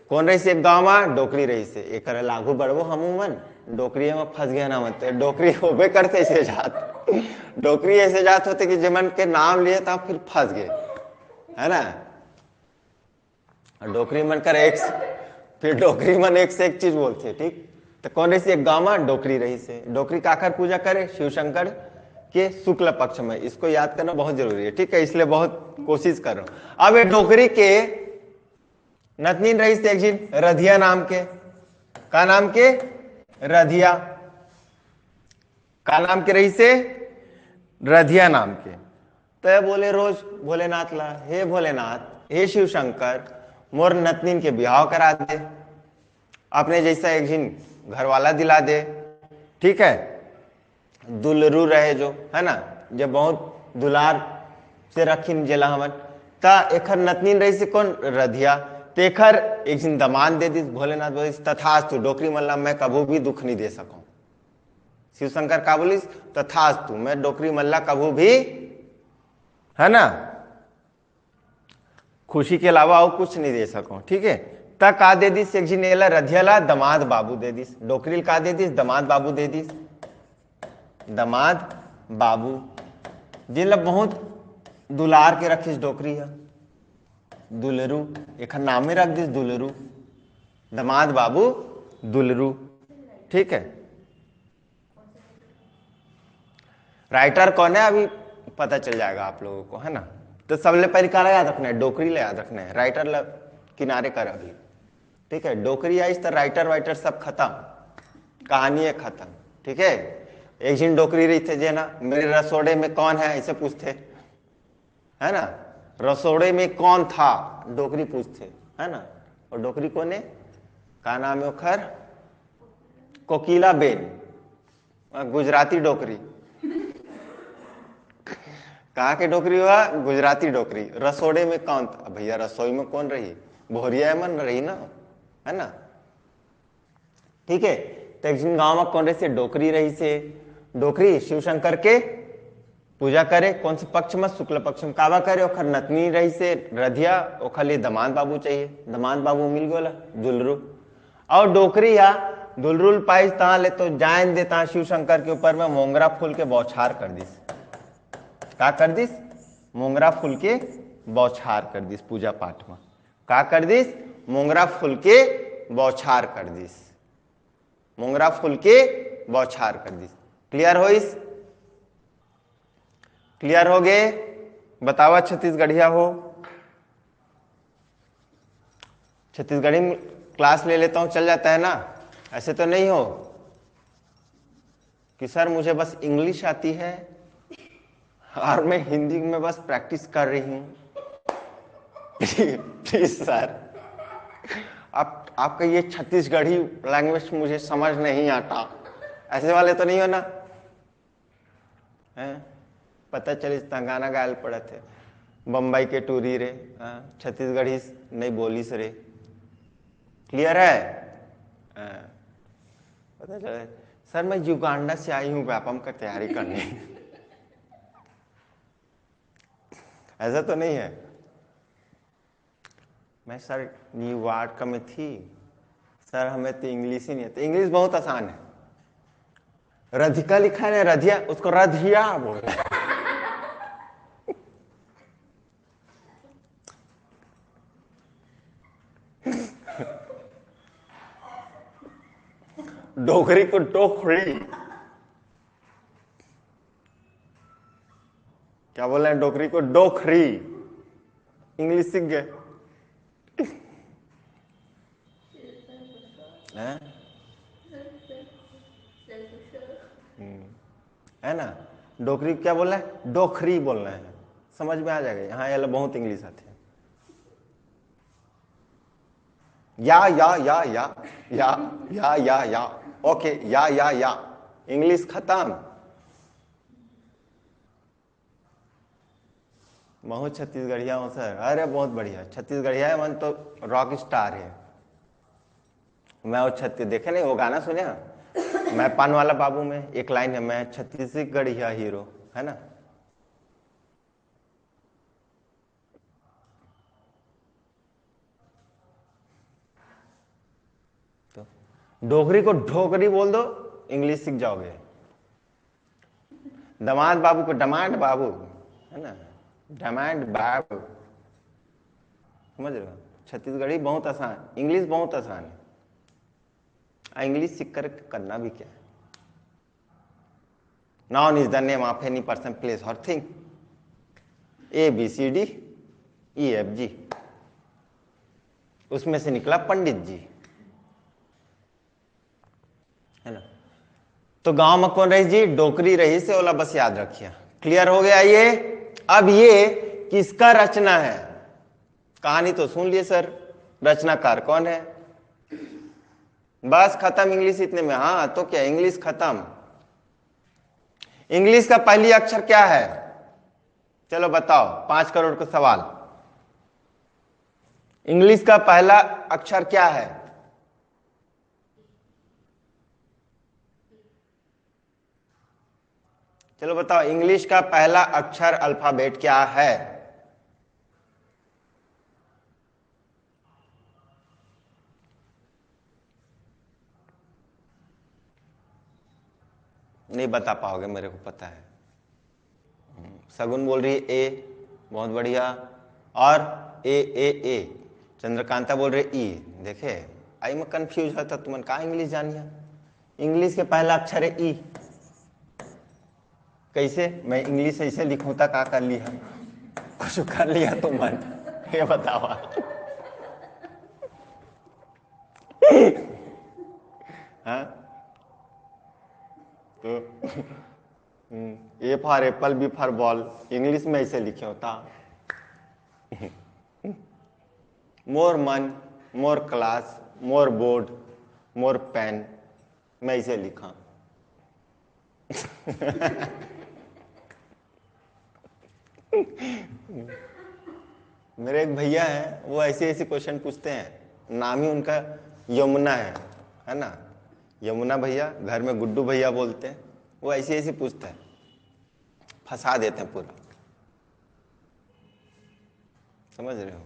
कौन रही से, एक गाँव में डोकरी रही से, एक लागू बढ़वो हमू मन डोकरी में फंस गया ना, मत डोकरी होबे करते ऐसे जात, डोकरी ऐसे जात होते कि जमन के नाम लिए था फिर फंस गए, है ना। डोकरी मन कर एक, फिर डोकरी मन एक से एक चीज बोलते, ठीक। तो कौन रही से, एक गाँव में डोकरी रही से। डोकरी काकर पूजा करे, शिव शंकर के शुक्ल पक्ष में, इसको याद करना बहुत जरूरी है, ठीक है, इसलिए बहुत कोशिश कर रहा हूं। अब ये डोकरी के नतनीन रही से एक जी रधिया नाम के, का नाम के, रधिया, का नाम के रही से, रधिया नाम के। तो बोले रोज भोलेनाथ ला, हे भोलेनाथ, हे शिव शंकर, मोर नतनीन के बिहाव करा दे, अपने जैसा एक जिन घर वाला दिला दे, ठीक है, दुलरू रहे जो, है ना, जब बहुत दुलार से रखिन जेला हमन। ता एखर नतनीन रही से कौन, रधिया। तेखर एक जिन दमान दे दिस, भोलेनाथ बोलिस तथास्तु, डोकरी मल्ला मैं कभू भी दुख नहीं दे सकूं। शिव शंकर का बोलिस, तथास्तु, मैं डोकरी मल्ला कभू भी, है ना, खुशी के अलावा और कुछ नहीं दे सकूं, ठीक है। तक का दे दिस, एक जिनेला रधियाला दमाद बाबू दे दिस, डोकरी का दे दिस, दमाद बाबू दे दिस, दमाद बाबू, जिनला बहुत दुलार के रखिस डोकरी है, दुलरू, एक नाम में रख दिस दुलरू, दमाद बाबू दुलरू, ठीक है। राइटर कौन है अभी पता चल जाएगा आप लोगों को, है ना। तो सबले पहले क्या याद रखना है, डोकरी ले याद रखना है, राइटर ल किनारे कर अभी, ठीक है। डोकरी आई तो राइटर वाइटर सब खत्म, कहानी है खत्म, ठीक है। एक जिन डोकरी रही थे जे ना, मेरे रसोड़े में कौन है ऐसे पूछते, है ना, रसोड़े में कौन था डोकरी पूछते, है ना। और डोकरी कौन है, का नाम है ओखर, कोकिला बेन, गुजराती डोकरी, कहाँ के डोकरी हुआ, गुजराती डोकरी। रसोड़े में कौन था, भैया रसोई में कौन रही, भोरिया मन रही ना, है ना, ठीक है। तो एक गांव में कौन रही से, डोकरी रही से। डोकरी शिव शंकर के पूजा करे, कौन से पक्ष में, शुक्ल पक्ष में, काबा करे, ओखर नतनी रही से रधिया, ओखर लिए दमाद बाबू चाहिए, दमाद बाबू मिल गया दुलरू। और डोकरी या दुलरुल पाइस ता ले तो जान देता शिव शंकर के ऊपर में मोंगरा फूल के बौछार कर दिस, का कर दिस, मोंगरा फूल के बौछार कर दिस पूजा पाठ में, का कर दिस, मोंगरा फूल के बौछार कर दिस, मोंगरा फूल के बौछार कर दिस। क्लियर हो, इस क्लियर हो गए, बतावा छत्तीसगढ़िया हो, छत्तीसगढ़ी में क्लास ले लेता हूं चल जाता है ना, ऐसे तो नहीं हो कि सर मुझे बस इंग्लिश आती है और मैं हिंदी में बस प्रैक्टिस कर रही हूं। प्लीज सर, आपका ये छत्तीसगढ़ी लैंग्वेज मुझे समझ नहीं आता, ऐसे वाले तो नहीं हो ना? हैं? पता चले गाना गायल पड़े थे, बम्बई के टूरी रे, छत्तीसगढ़ी नहीं बोलिस रे। क्लियर है? पता चले सर मैं युगांडा से आई हूँ व्यापम का तैयारी करने। ऐसा तो नहीं है। मैं सर न्यूयॉर्क में थी सर, हमें तो इंग्लिश ही नहीं आती। इंग्लिश बहुत आसान है। राधिका लिखा है रधिया, उसको रधिया बोल रहे। डोगरी को डोखरी, क्या बोल रहे हैं? डोगरी को डोखरी। इंग्लिश सीख गए है ना? डोगरी क्या बोल रहे हैं? डोखरी बोल रहे हैं, समझ में आ जाएगा। यहाँ ये बहुत इंग्लिश आती है। या ओके, या इंग्लिश खत्म। बहुत छत्तीसगढ़िया हूँ सर। अरे बहुत बढ़िया छत्तीसगढ़िया है, मन तो रॉक स्टार है। मैं वो छत्तीस देखे नहीं, वो गाना सुने? मैं पान वाला बाबू में एक लाइन है, मैं छत्तीसगढ़िया हीरो, है ना? तो डोगरी को ढोगरी बोल दो, इंग्लिश सीख जाओगे। दमाद बाबू को डमांड बाबू, है ना? डमांड बाबू, समझ रहे हो? छत्तीसगढ़ी बहुत आसान, इंग्लिश बहुत आसान है। इंग्लिश सीख कर करना भी क्या है? Noun is the name of any person, place और थिंग। ABCD EFG, उसमें से निकला पंडित जी, है ना? तो गांव में कौन रही जी? डोकरी रही से ओला, बस याद रखिए। क्लियर हो गया ये? अब ये किसका रचना है? कहानी तो सुन लिए सर, रचनाकार कौन है? बस खत्म इंग्लिश इतने में। हाँ तो क्या इंग्लिश खत्म। इंग्लिश का पहली अक्षर क्या है? चलो बताओ, 5 करोड़ का सवाल। इंग्लिश का पहला अक्षर क्या है? चलो बताओ, इंग्लिश का पहला अक्षर अल्फाबेट क्या है? नहीं बता पाओगे, मेरे को पता है। सगुन बोल रही है ए, बहुत बढ़िया। और ए चंद्रकांता बोल रहे ई। देखे आई में कंफ्यूज होता, तुमने कहा इंग्लिश जानिया। इंग्लिश के पहला अक्षर है ई। कैसे? मैं इंग्लिश ऐसे लिखूं था, का कर लिया? कुछ कर लिया तुम मन, ये बताओ। हाँ तो A for apple, B for ball, English में ऐसे लिखे होता। मोर मन, मोर क्लास, मोर बोर्ड, मोर पेन, मैं इसे लिखा। मेरे एक भैया हैं, वो ऐसे ऐसे क्वेश्चन पूछते हैं। नाम ही उनका यमुना है ना? यमुना भैया, घर में गुड्डू भैया बोलते हैं। वो ऐसे ऐसे पूछते हैं, फंसा देते हैं पूरा। समझ रहे हो?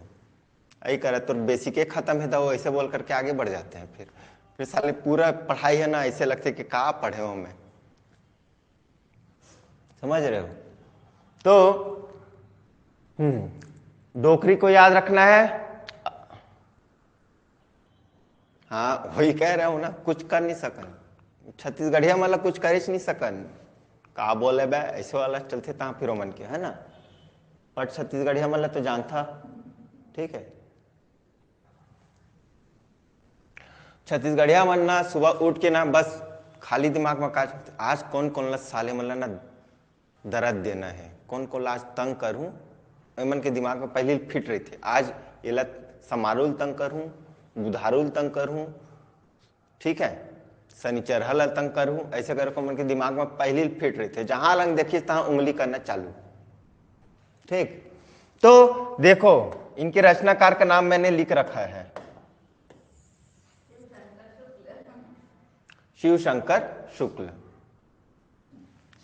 यही करे तो बेसिक खत्म है, तो वो ऐसे बोल करके आगे बढ़ जाते हैं। फिर साले पूरा पढ़ाई है ना, ऐसे लगते कि कहाँ पढ़े हो मैं। समझ रहे हो? तो डोकरी को याद रखना है। हाँ वही कह रहा हूं ना, कुछ कर नहीं सकन। छत्तीसगढ़िया मतलब कुछ कर ही नहीं सकन। का बोले बे ऐसे वाला चलते ता फिर मन के, है ना? पर छत्तीसगढ़िया मतलब तो जानता, ठीक है? छत्तीसगढ़िया मन ना सुबह उठ के ना बस खाली दिमाग में काज, आज कौन कौन ला साले मतलब ना दर्द देना है, कौन कौन आज तंग करूं। मन के दिमाग में पहले फिट रही थे, आज ये समारोह तंग करूं, बुधारुल तंकर हूं, ठीक है, शनिचर हल तंकर हूं, ऐसे करके उनके दिमाग में पहले ही फिट रहे थे, जहां लंग देखिए तहां उंगली करना चालू। ठीक, तो देखो इनके रचनाकार का नाम मैंने लिख रखा है, शिव शंकर शुक्ल,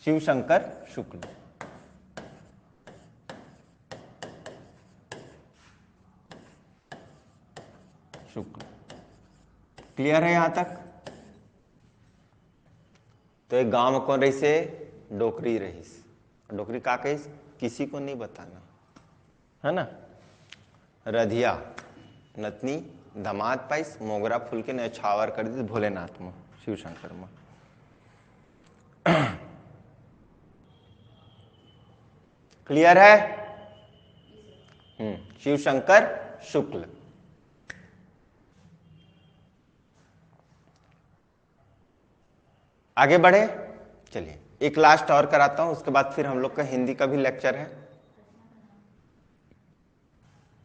शिव शंकर शुक्ल। शुक्ल, क्लियर है यहां तक? तो एक गांव में कौन रही से? डोकरी रहीस। डोकरी का कहीस किसी को नहीं बताना, है ना। रधिया नतनी दमाद पाइस, मोगरा फूल के नछावर कर दी भोलेनाथ में, शिव शंकर में। क्लियर है? शिव शंकर शुक्ल। आगे बढ़े, चलिए एक लास्ट और कराता हूं, उसके बाद फिर हम लोग का हिंदी का भी लेक्चर है।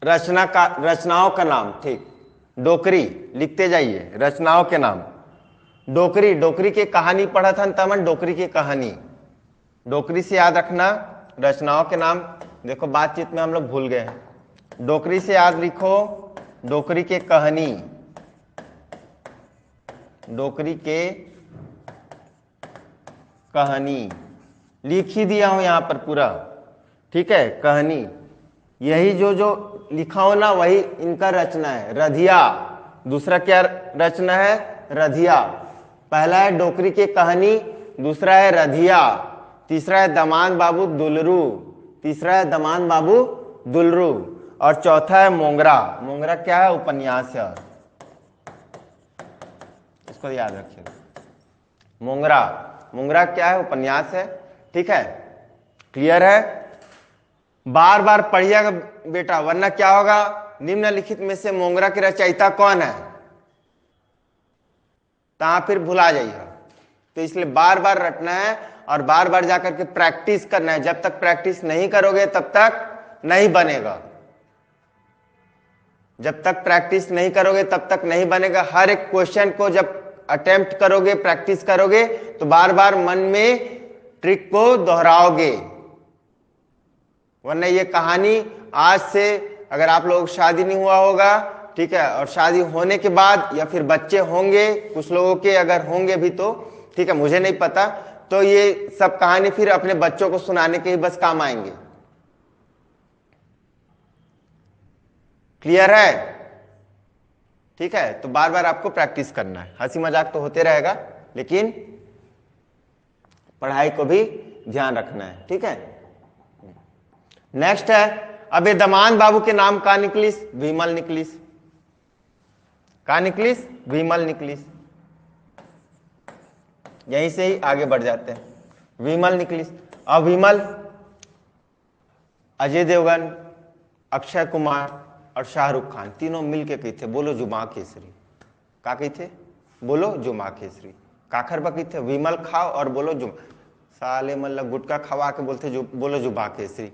रचनाओं का नाम, ठीक, डोकरी लिखते जाइए, रचनाओं के नाम। डोकरी, डोकरी की कहानी पढ़ा था तमन, डोकरी की कहानी, डोकरी से याद रखना। रचनाओं के नाम देखो बातचीत में हम लोग भूल गए हैं, डोकरी से याद लिखो, डोकरी के कहानी, डोकरी के कहानी लिख ही दिया हूं यहां पर पूरा, ठीक है, कहानी। यही जो जो लिखा हो ना वही इनका रचना है। रधिया, दूसरा क्या रचना है? रधिया। पहला है डोकरी की कहानी, दूसरा है रधिया, तीसरा है दमान बाबू दुलरू, तीसरा है दमान बाबू दुलरू, और चौथा है मोंगरा। मोंगरा क्या है? उपन्यास है, इसको याद रखिएगा। मोंगरा, मोंगरा क्या है? उपन्यास है, ठीक है, क्लियर है? बार बार पढ़िएगा बेटा, वरना क्या होगा, निम्नलिखित में से मोंगरा की रचयिता कौन है, ता फिर भुला जाइए। तो इसलिए बार बार रटना है और बार बार जाकर के प्रैक्टिस करना है। जब तक प्रैक्टिस नहीं करोगे तब तक नहीं बनेगा, जब तक प्रैक्टिस नहीं करोगे तब तक नहीं बनेगा। हर एक क्वेश्चन को जब अटेम्प्ट करोगे, प्रैक्टिस करोगे, तो बार बार मन में ट्रिक को दोहराओगे। वरना ये कहानी आज से, अगर आप लोग शादी नहीं हुआ होगा, ठीक है, और शादी होने के बाद या फिर बच्चे होंगे, कुछ लोगों के अगर होंगे भी तो ठीक है, मुझे नहीं पता, तो ये सब कहानी फिर अपने बच्चों को सुनाने के ही बस काम आएंगे। क्लियर है? ठीक है, तो बार बार आपको प्रैक्टिस करना है। हंसी मजाक तो होते रहेगा, लेकिन पढ़ाई को भी ध्यान रखना है, ठीक है। नेक्स्ट है, अब ये दमान बाबू के नाम का निकलिस? विमल निकलिस। का निकलिस? विमल निकलिस। यहीं से ही आगे बढ़ जाते हैं। विमल निकलिस। अब विमल अजय देवगन, अक्षय कुमार और शाहरुख खान तीनों मिलके कही थे बोलो जुमा केसरी। का कही थे? बोलो जुमा केसरी। काखर बकी थे विमल खाओ और बोलो जुमा। साले मतलब गुटका खवा के बोलते जो बोलो जुबा केसरी,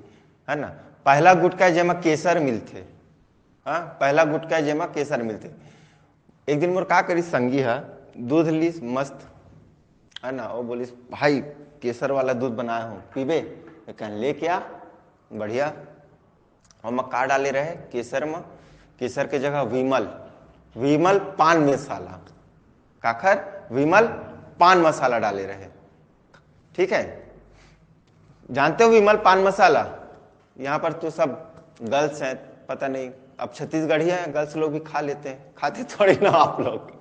है ना। पहला गुटका जेमा केसर मिलते, हाँ, पहला गुटका जेमा केसर मिलते। एक दिन मोर का करी संगी है, दूध लीस मस्त, है ना, वो बोलिस भाई केसर वाला दूध बनाया हूँ पीबे? कह ले क्या, बढ़िया। और मैं का डाले रहे केसर में? केसर के जगह विमल, विमल पान मसाला, काखर विमल पान मसाला डाले रहे, ठीक है। जानते हो विमल पान मसाला? यहाँ पर तो सब गर्ल्स हैं, पता नहीं, अब छत्तीसगढ़ी है, गर्ल्स लोग भी खा लेते हैं, खाते थोड़ी ना आप लोग।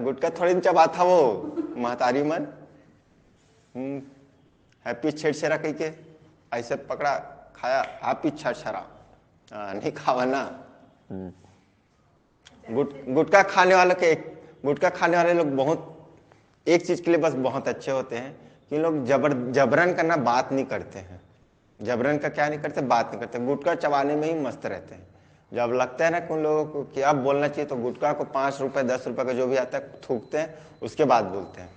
गुटका थोड़ी न चबाता वो महतारी मन, हैप्पी छेड़छेड़ा कही के ऐसे पकड़ा खाया, हैप्पी छेड़छेड़ा, नहीं खावा ना। गुटखा खाने वाले के, गुटखा खाने वाले लोग बहुत एक चीज के लिए बस बहुत अच्छे होते हैं कि लोग जबरन करना बात नहीं करते हैं। जबरन का क्या नहीं करते? बात नहीं करते। गुटखा चबाने में ही मस्त रहते हैं। जब लगता है ना कि उन लोगों को कि अब बोलना चाहिए, तो गुटखा को 5 रुपए 10 रुपए का जो भी आता है थूकते हैं, उसके बाद बोलते हैं।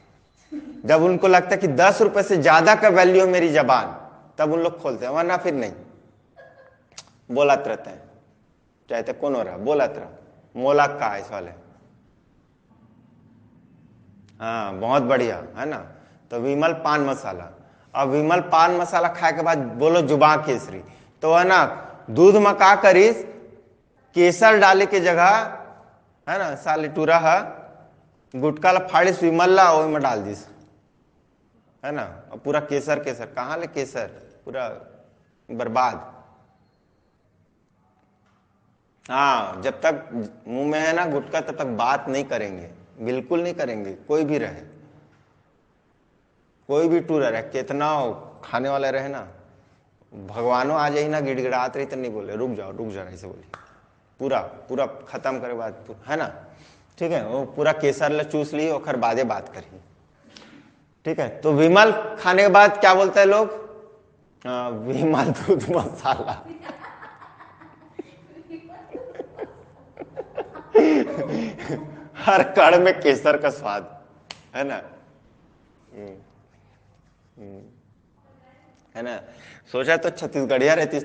जब उनको लगता है कि 10 रुपए से ज्यादा का वैल्यू है मेरी जबान, तब उन लोग खोलते हैं, वरना फिर नहीं, बोलत रहते हैं, चाहे तो कौन हो रहा बोलत रहा। मोलक का इस वाले। हाँ बहुत बढ़िया है ना। तो विमल पान मसाला। अब विमल पान मसाला खाए के बाद बोलो जुबा केसरी। तो है ना, दूध में का करीस, केसर डाले के जगह है ना साले टूरा है, गुटका ला फाड़ीस विमल ला ओय में डाल दीस, है ना। और पूरा केसर केसर कहाँ ले केसर, पूरा बर्बाद। हाँ जब तक मुंह में है ना गुटका तब तक बात नहीं करेंगे, बिल्कुल नहीं करेंगे। कोई भी रहे, कोई भी टूर रहे, कितना खाने वाला रहे ना, भगवानों आ जाए ना गिड़गिड़ात रही तो नहीं बोले रुक जाओ ऐसे बोले, पूरा पूरा खत्म करे बात, है ना। ठीक है, वो पूरा केसर ले चूस ली और बादे बात करी। ठीक है, तो विमल खाने के बाद क्या बोलते हैं लोग, विमल दूध मसाला। हर कड़ में केसर का स्वाद, है ना। है ना। सोचा तो छत्तीसगढ़िया रहती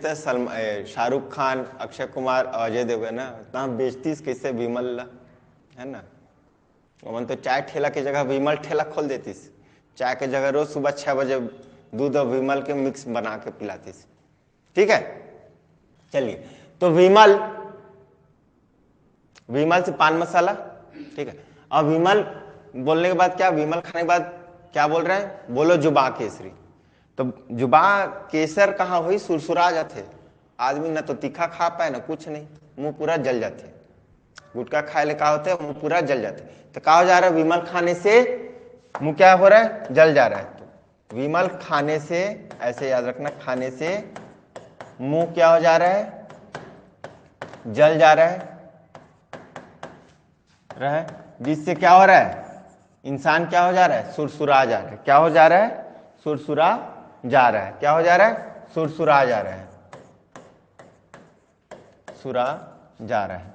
शाहरुख खान, अक्षय कुमार, अजय देवगन ना, इतना बेचतीस कैसे विमल ला, है ना। मन तो चाय ठेला की जगह विमल ठेला खोल देतीस, चाय के जगह रोज सुबह 6 बजे दूध और विमल के मिक्स बना के पिलातीस। ठीक है, चलिए। तो विमल, विमल से पान मसाला। ठीक है, अब विमल बोलने के बाद क्या, विमल खाने के बाद क्या बोल रहे हैं, बोलो जुबा केसरी। तो जुबा केसर कहाँ हुई, सुरसुरा जाते आदमी, ना तो तीखा खा पाए ना कुछ नहीं, मुंह पूरा जल जाते। गुटखा खाए ले का होते हैं, मुंह पूरा जल जाते। तो कहा हो जा रहा है, विमल खाने से मुंह क्या हो रहा है, जल जा रहा है। तो विमल खाने से, ऐसे याद रखना, खाने से मुंह क्या हो जा रहा है, जल जा रहा है, जिससे क्या हो रहा है, इंसान क्या हो जा रहा है, सुरसुरा जा रहा है। क्या हो जा रहा है, सुरसुरा जा रहा है। क्या हो जा रहा है, सुरसुरा जा रहा है, सुरा जा रहा है।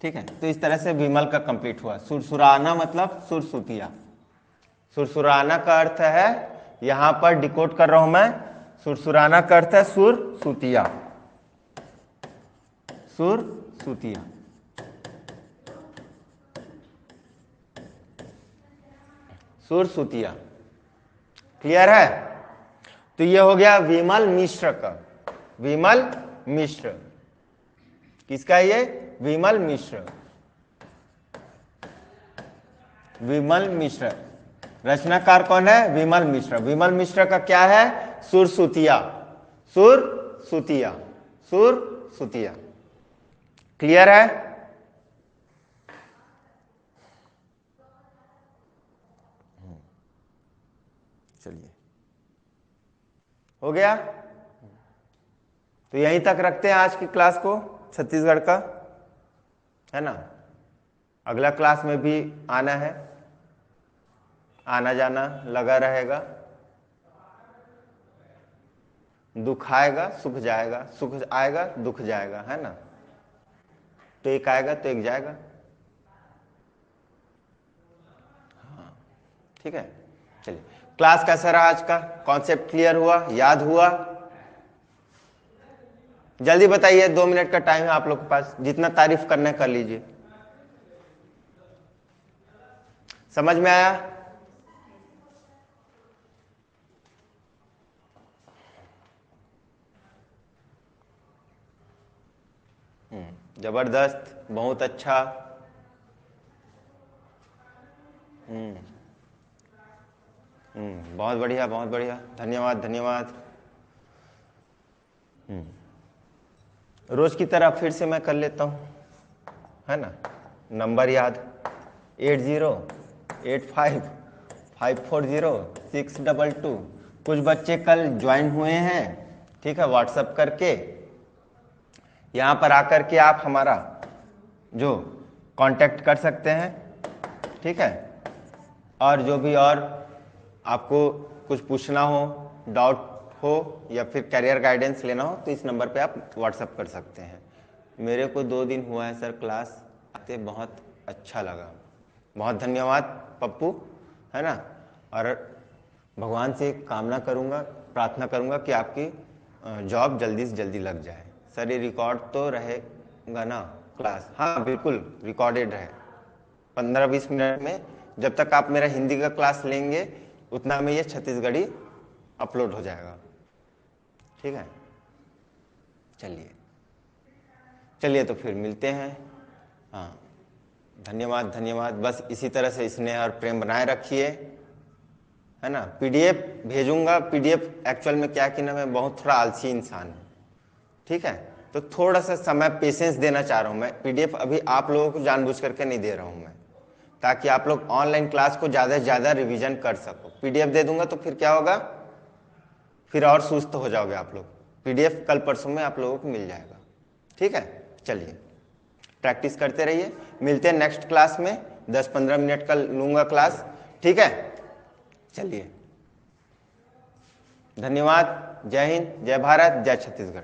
ठीक है, तो इस तरह से विमल का कंप्लीट हुआ। सुरसुराना मतलब सुरसुतिया। सुरसुराना का अर्थ है, यहां पर डिकोड कर रहा हूं मैं, सुरसुराना का अर्थ है सुरसुतिया, सुरसुतिया। सुरसुतिया, क्लियर है। तो ये हो गया विमल मिश्र का। विमल मिश्र किसका, ये विमल मिश्र, विमल मिश्र। रचनाकार कौन है, विमल मिश्र। विमल मिश्र का क्या है, सुरसुतिया, सुरसुतिया, सुरसुतिया। क्लियर है। चलिए, हो गया। तो यहीं तक रखते हैं आज की क्लास को, छत्तीसगढ़ का, है ना। अगला क्लास में भी आना है, आना जाना लगा रहेगा। दुख आएगा सुख जाएगा, सुख आएगा दुख जाएगा, है ना। तो एक आएगा तो एक जाएगा। हाँ ठीक है, चलिए। क्लास कैसा रहा आज का, कॉन्सेप्ट क्लियर हुआ, याद हुआ? जल्दी बताइए, 2 मिनट का टाइम है आप लोग के पास, जितना तारीफ करना कर लीजिए। समझ में आया? जबरदस्त, बहुत अच्छा। बहुत बढ़िया, बहुत बढ़िया, धन्यवाद धन्यवाद। रोज की तरह फिर से मैं कर लेता हूँ, है ना। नंबर याद 8085540622। कुछ बच्चे कल ज्वाइन हुए हैं, ठीक है, व्हाट्सएप करके। यहाँ पर आकर के आप हमारा जो कांटेक्ट कर सकते हैं, ठीक है। और जो भी और आपको कुछ पूछना हो, डाउट हो या फिर करियर गाइडेंस लेना हो, तो इस नंबर पे आप व्हाट्सएप कर सकते हैं। मेरे को 2 दिन हुआ है सर क्लास आते, बहुत अच्छा लगा। बहुत धन्यवाद पप्पू, है ना। और भगवान से कामना करूँगा, प्रार्थना करूँगा कि आपकी जॉब जल्दी से जल्दी लग जाए। सर ये रिकॉर्ड तो रहेगा ना क्लास? हाँ बिल्कुल रिकॉर्डेड है। 15-20 मिनट में जब तक आप मेरा हिंदी का क्लास लेंगे उतना में ये छत्तीसगढ़ी अपलोड हो जाएगा। ठीक है, चलिए चलिए तो फिर मिलते हैं। हाँ धन्यवाद धन्यवाद। बस इसी तरह से स्नेह और प्रेम बनाए रखिए, है ना। पीडीएफ भेजूंगा। पीडीएफ एक्चुअल में क्या कि ना मैं बहुत थोड़ा आलसी इंसान हूँ, ठीक है, तो थोड़ा सा समय पेशेंस देना चाह रहा हूँ मैं। पीडीएफ अभी आप लोगों को जानबूझ करके नहीं दे रहा हूँ मैं, ताकि आप लोग ऑनलाइन क्लास को ज़्यादा से ज़्यादा रिवीजन कर सको। पीडीएफ दे दूंगा तो फिर क्या होगा, फिर और सुस्त हो जाओगे आप लोग। पीडीएफ कल परसों में आप लोगों को मिल जाएगा। ठीक है, चलिए प्रैक्टिस करते रहिए। मिलते हैं नेक्स्ट क्लास में। 10-15 मिनट का लूंगा क्लास, ठीक है। चलिए धन्यवाद। जय हिंद, जय भारत, जय छत्तीसगढ़।